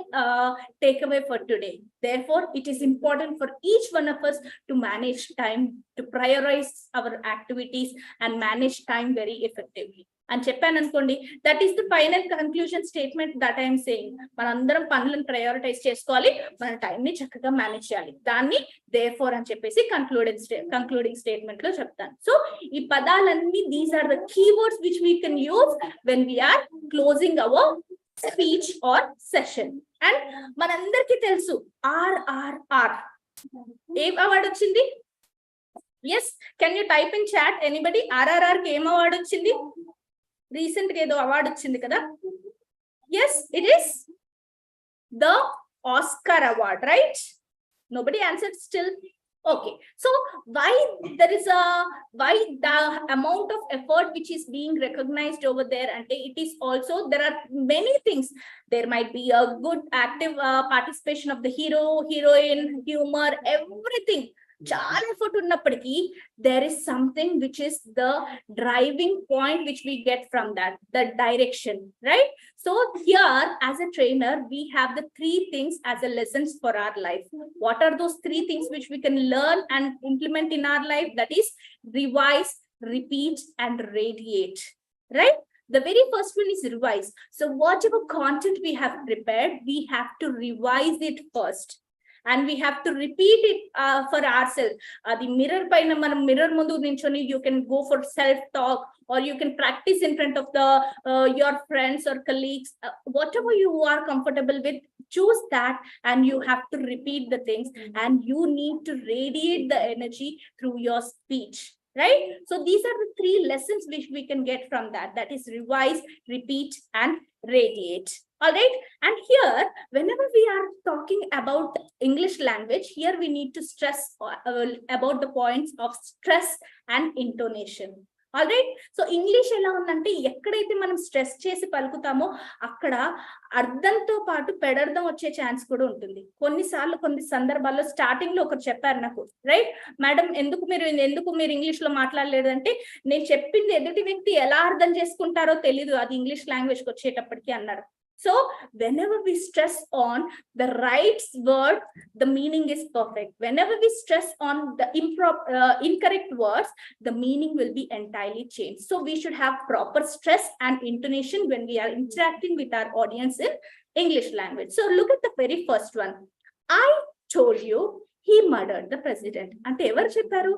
takeaway for today. therefore it is important for each one of us to manage time, to prioritize our activities and manage time very effectively అని చెప్పాను అనుకోండి. That is the final conclusion statement that I'm saying. మనందరం పనులను prioritise చేసుకోవాలి, మన time ని చక్కగా manage చేయాలి. దాన్ని therefore అని చెప్పేసి కంక్లూడింగ్ స్టేట్మెంట్ లో చెప్తాను. సో ఈ పదాలన్నీ these are the keywords which we can use when we're closing our speech or session. And మనందరికీ తెలుసు RRR. ఏ అవార్డు వచ్చింది? Yes, can you type in chat anybody? RRR కి ఏం అవార్డు వచ్చింది? రీసెంట్ గా ఏదో అవార్డు వచ్చింది కదా. Yes, it is the Oscar award, right? Nobody answered still. Okay, so why the amount of effort which is being recognized over there, and it is also, there are many things. There might be a good active participation of the hero, heroine, humor, everything. చాలా effort ఉన్నప్పటికీ there is something which is the driving point which we get from that, the direction, right? So here as a trainer we have the 3 things as a lessons for our life. What are those 3 things which we can learn and implement in our life? That is revise, repeat and radiate, right? The very first one is revise. So whatever content we have prepared, we have to revise it first. And we have to repeat it for ourselves. The mirror paina manam mirror mundu ninchoni, you can go for self talk, or you can practice in front of the your friends or colleagues, whatever you are comfortable with. Choose that and you have to repeat the things, and you need to radiate the energy through your speech, right? So these are the 3 lessons which we can get from that. That is revise, repeat and radiate. All right. And here, whenever we are talking about English language, here we need to stress about the points of stress and intonation. All right. So English ఎలా ఉందంటే, ఎక్కడైతే మనం stress చేసి పలుకుతామో అక్కడ అర్థంతో పాటు పెడర్థం వచ్చే chance కూడా ఉంటుంది. కొన్నిసార్లు కొన్ని సందర్భాల్లో స్టార్టింగ్ లో ఒకరు చెప్పారు నాకు, రైట్ మేడం ఎందుకు మీరు ఇంగ్లీష్ లో మాట్లాడలేదంటే, నేను చెప్పింది ఎదుటి వ్యక్తి ఎలా అర్థం చేసుకుంటారో తెలీదు, అది ఇంగ్లీష్ లాంగ్వేజ్ కి వచ్చేటప్పటికి అన్నారు. So whenever we stress on the right word, the meaning is perfect. Whenever we stress on the incorrect words, the meaning will be entirely changed. So we should have proper stress and intonation when we are interacting with our audience in English language. So look at the very first one. I told you he murdered the president. అంటే ఎవరు చెప్పారు?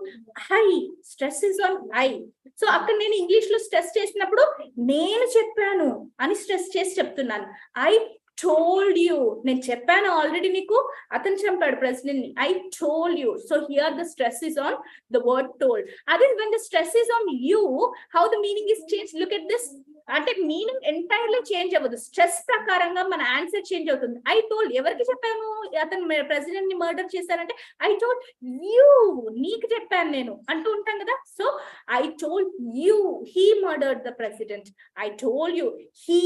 I. Stress is on I. So అక్కడ నేను English లో stress చేసినప్పుడు నేను చెప్పాను అని స్ట్రెస్ చేసి చెప్తున్నాను. I told you. నేను చెప్పాను ఆల్రెడీ నీకు, అతను చంపాడు ప్రెసిడెంట్ ని. I told you. So here the stress is on the word told. Other when the stress is on you, how the meaning is changed? Look at this. అంటే meaning entirely change అవ్వదు, stress ప్రకారంగా మన answer change అవుతుంది. I told, ఎవరికి చెప్పాను అతను president ని murder చేశారంటే ఐ టోల్డ్ యూ, నీకు చెప్పాను నేను అంటూ ఉంటాం కదా. So I told you he murdered the president. I told you he,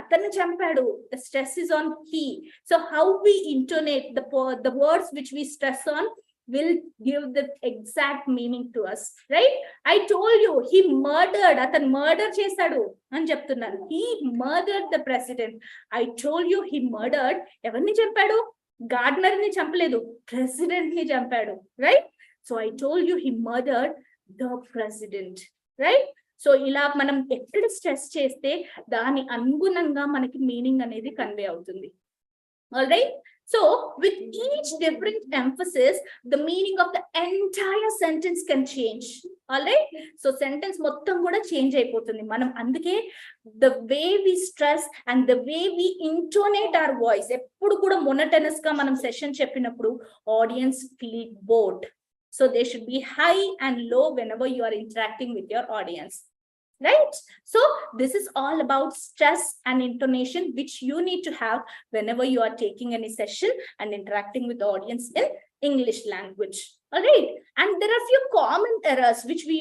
అతన్ని చంపాడు. The stress is on he. So how we intonate the words which we stress on will give the exact meaning to us, right? I told you he murdered, అతను murder చేశాడు అని చెప్తున్నాను. He murdered the president. I told you he murdered, ఎవరిని చంపాడు? Gardner ని చంపలేదు, president ని చంపాడు, right? So I told you he murdered the president, right? So ఇలా మనం ఎక్కడ స్ట్రెస్ చేస్తే దాని అనుగుణంగా మనకి మీనింగ్ అనేది కన్వే అవుతుంది. All right. So with each different emphasis, the meaning of the entire sentence can change. All right. So sentence మొత్తం కూడా చేంజ్ అయిపోతుంది. మనం అందుకే the way we stress and the way we intonate our voice, ఎప్పుడు కూడా monotonous గా మనం session చెప్పినప్పుడు audience feel bored. So they should be high and low whenever you are interacting with your audience. Right? So this is all about stress and intonation which you need to have whenever you are taking any session and interacting with the audience in English language. All right. And there are few common errors which we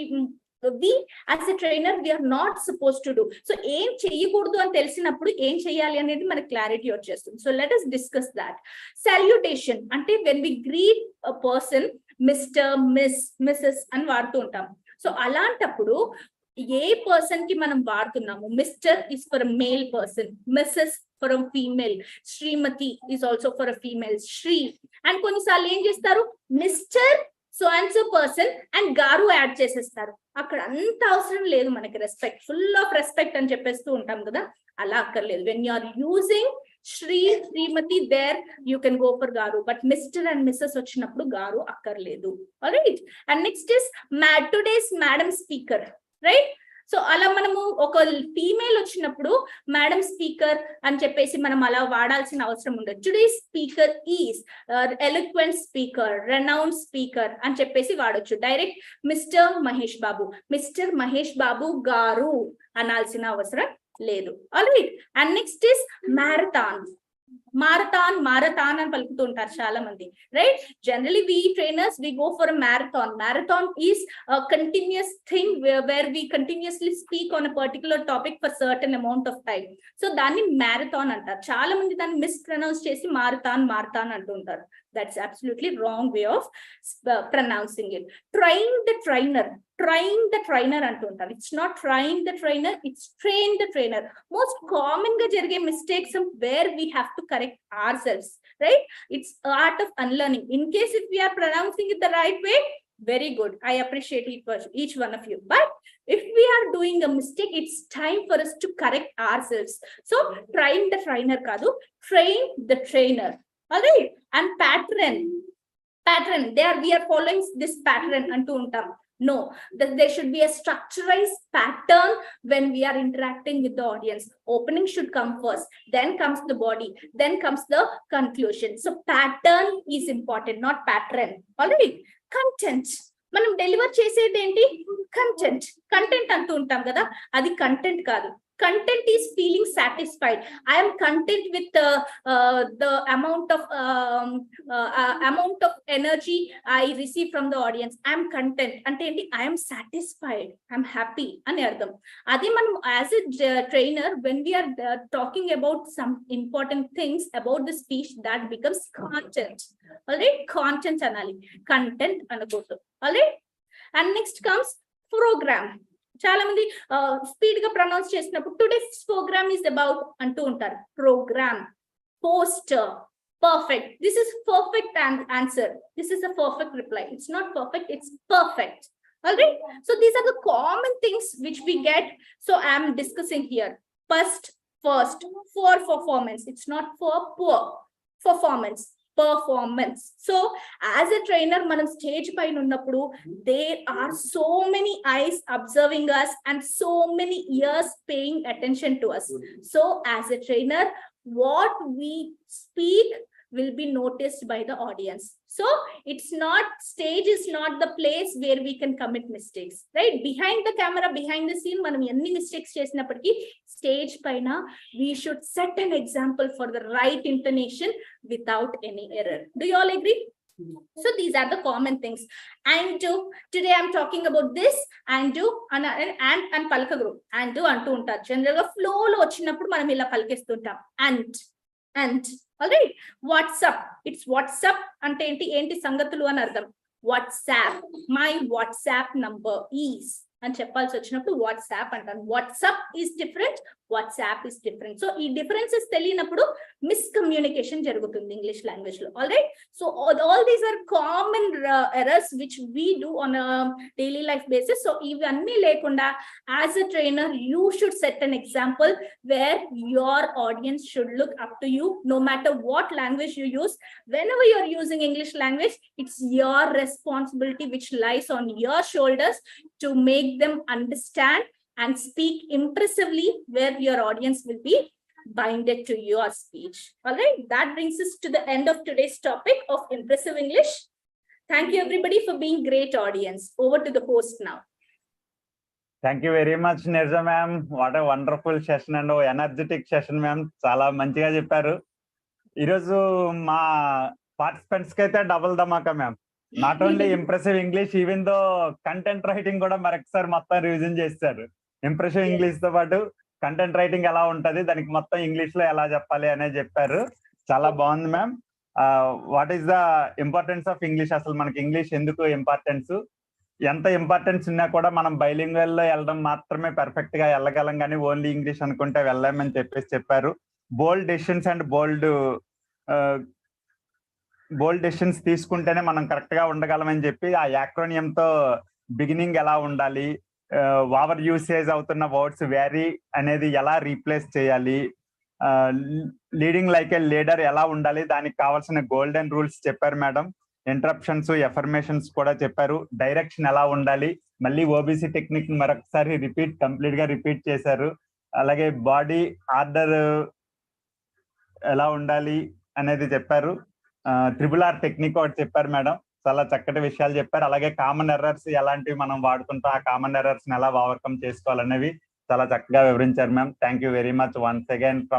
as a trainer we are not supposed to do. So ఏం చేయకూడదు అని తెలిసినప్పుడు ఏం చేయాలి అనేది మనకి clarity వచ్చేస్తుంది. So let us discuss that. Salutation అంటే when we greet a person, mister, miss, missus అని వాడుతూ ఉంటాం. సో అలాంటప్పుడు ఏ పర్సన్ కి మనం వాడుతున్నాము, mister is for a male person, missus for a female, Shrimati is also for a female, Shri. And కొన్నిసార్లు ఏం చేస్తారు, mister so and so person and garu add చేసేస్తారు. అక్కడ అంత అవసరం లేదు మనకి, రెస్పెక్ట్, ఫుల్ ఆఫ్ రెస్పెక్ట్ అని చెప్పేస్తూ ఉంటాం కదా, అలా అక్కర్లేదు. When you are using Shri, Shrimati, there you can go for garu, but mister and missus వచ్చినప్పుడు గారు అక్కర్లేదు. Alright. And next is today's madam speaker, right. So అలా మనము ఒక ఫీమేల్ వచ్చినప్పుడు మేడం స్పీకర్ అని చెప్పేసి మనం అలా వాడాల్సిన అవసరం ఉండదు. Today's speaker is eloquent speaker, renowned speaker అని చెప్పేసి వాడొచ్చు. Direct mister Mahesh Babu, mister Mahesh Babu garu అనాల్సిన అవసరం లేదు. Alright. And next is marathon. Marathon అని పలుకుతూ ఉంటారు చాలా మంది, right. Generally we trainers we go for marathon is continuous thing where we continuously speak on a particular topic for certain amount of time. So దాన్ని marathon అంటారు. చాలా మంది దాన్ని మిస్ప్రొనౌన్స్ చేసి మారథాన్ అంటూ ఉంటారు. That's absolutely wrong way of pronouncing it. Train the trainer అంటూ ఉంటారు. It's not train the trainer, it's train the trainer. Most common గా జరిగే mistakes where we have to correct ourselves, right. It's art of unlearning. In case if we are pronouncing it the right way, very good, I appreciate each one of you. But if we are doing a mistake, it's time for us to correct ourselves. So train the trainer kadu, train the trainer. All right. And pattern, we are following this pattern antu untam. No, that there should be a structurized pattern when we are interacting with the audience. Opening should come first, then comes the body, then comes the conclusion. So pattern is important, not pattern. All right. Content, మనం deliver చేసేది ఏంటి, content అంటూ ఉంటాం కదా, అది content కాదు. Content is feeling satisfied. I am content with the amount of energy I receive from the audience. I am content. Ante enti, I am satisfied, I am happy ani ardham. Adi manam as a trainer, when we are talking about some important things about the speech, that becomes content. All right, content anali, content anakodu. All right. And next comes program. చాలా మంది speed గా pronounce చేసినప్పుడు today's programme is about అంటూ ఉంటారు. Programme, poster, perfect. This is perfect answer, this is a perfect reply. It's not perfect, it's perfect. All right. So these are the common things which we get. So I am discussing here. First, for performance. It's not for poor performance. So as a trainer, manam stage paina unnappudu, there are so many eyes observing us and so many ears paying attention to us. So as a trainer, what we speak will be noticed by the audience. So it's not, stage is not the place where we can commit mistakes, right? Behind the camera, behind the scene, manam enni mistakes chesinappatiki, stage paina we should set an example for the right intonation without any error. Do you all agree? So these are the common things. And today I'm talking about this and palakagru. And antu untaru. General ga flow lo vachinappudu manam ila palkestuntam. And all right. WhatsApp, it's WhatsApp ante enti sangatulu అని అర్థం. WhatsApp, my WhatsApp number is అని చెప్పాల్సి వచ్చినప్పుడు WhatsApp అంటాను. WhatsApp is different, WhatsApp is different. So ఈ differences తెలియనప్పుడు miscommunication జరుగుతుంది English language లో. All right. So all these are common errors which we do on daily life basis. So ఇవన్నీ లేకుండా as a trainer you should set an example where your audience should look up to you no matter what language you use. Whenever you are using English language, it's your responsibility which lies on your shoulders to make them understand and speak impressively, where your audience will be binded to your speech. All right, that brings us to the end of today's topic of impressive English. Thank you everybody for being great audience. Over to the host now. Thank you very much Nirja ma'am. What a wonderful session and energetic session ma'am. చాలా మంచిగా చెప్పారు. ఈరోజు మా participants కి అయితే double Dhamaka ma'am. Not only impressive English, even though content writing కూడా మరొకసారి మొత్తం రివిజన్ చేశారు. ఇంప్రెసివ్ ఇంగ్లీష్ తో పాటు కంటెంట్ రైటింగ్ ఎలా ఉంటది, దానికి మొత్తం ఇంగ్లీష్ లో ఎలా చెప్పాలి అనేది చెప్పారు. చాలా బాగుంది ma'am. What is the importance of English, అసలు మనకి ఇంగ్లీష్ ఎందుకు ఇంపార్టెన్స్, ఎంత ఇంపార్టెన్స్ ఉన్నా కూడా మనం బైలింగ్వల్ లో వెళ్ళడం మాత్రమే పర్ఫెక్ట్ గా వెళ్ళగలం, కానీ ఓన్లీ ఇంగ్లీష్ అనుకుంటే వెళ్ళామని చెప్పారు. బోల్డ్ డెసిషన్స్ అండ్ బోల్డ్ డెసిషన్స్ తీసుకుంటేనే మనం కరెక్ట్ గా ఉండగలమని చెప్పి ఆ యాక్రోనియం తో బిగినింగ్ ఎలా ఉండాలి, ఓవర్ యూసేజ్ అవుతున్న వర్డ్స్ వేరీ అనేది ఎలా రీప్లేస్ చేయాలి, లీడింగ్ లైక్ ఏ లీడర్ ఎలా ఉండాలి, దానికి కావాల్సిన గోల్డెన్ రూల్స్ చెప్పారు మేడం. ఇంటరప్షన్స్, ఎఫర్మేషన్స్ కూడా చెప్పారు. డైరెక్షన్ ఎలా ఉండాలి, మళ్ళీ ఓబీసీ టెక్నిక్ మరొకసారి కంప్లీట్ గా రిపీట్ చేశారు. అలాగే బాడీ ఆర్డర్ ఎలా ఉండాలి అనేది చెప్పారు. RRR టెక్నిక్ ఒకటి చెప్పారు మేడం, చాలా చక్కటి విషయాలు చెప్పారు. అలాగే కామన్ ఎర్రర్స్ ఎలాంటివి మనం వాడుతుంటాం, ఆ కామన్ ఎర్రర్స్ ని ఎలా ఓవర్కమ్ చేసుకోవాలనేవి చాలా చక్కగా వివరించారు ma'am. Thank you very much once again.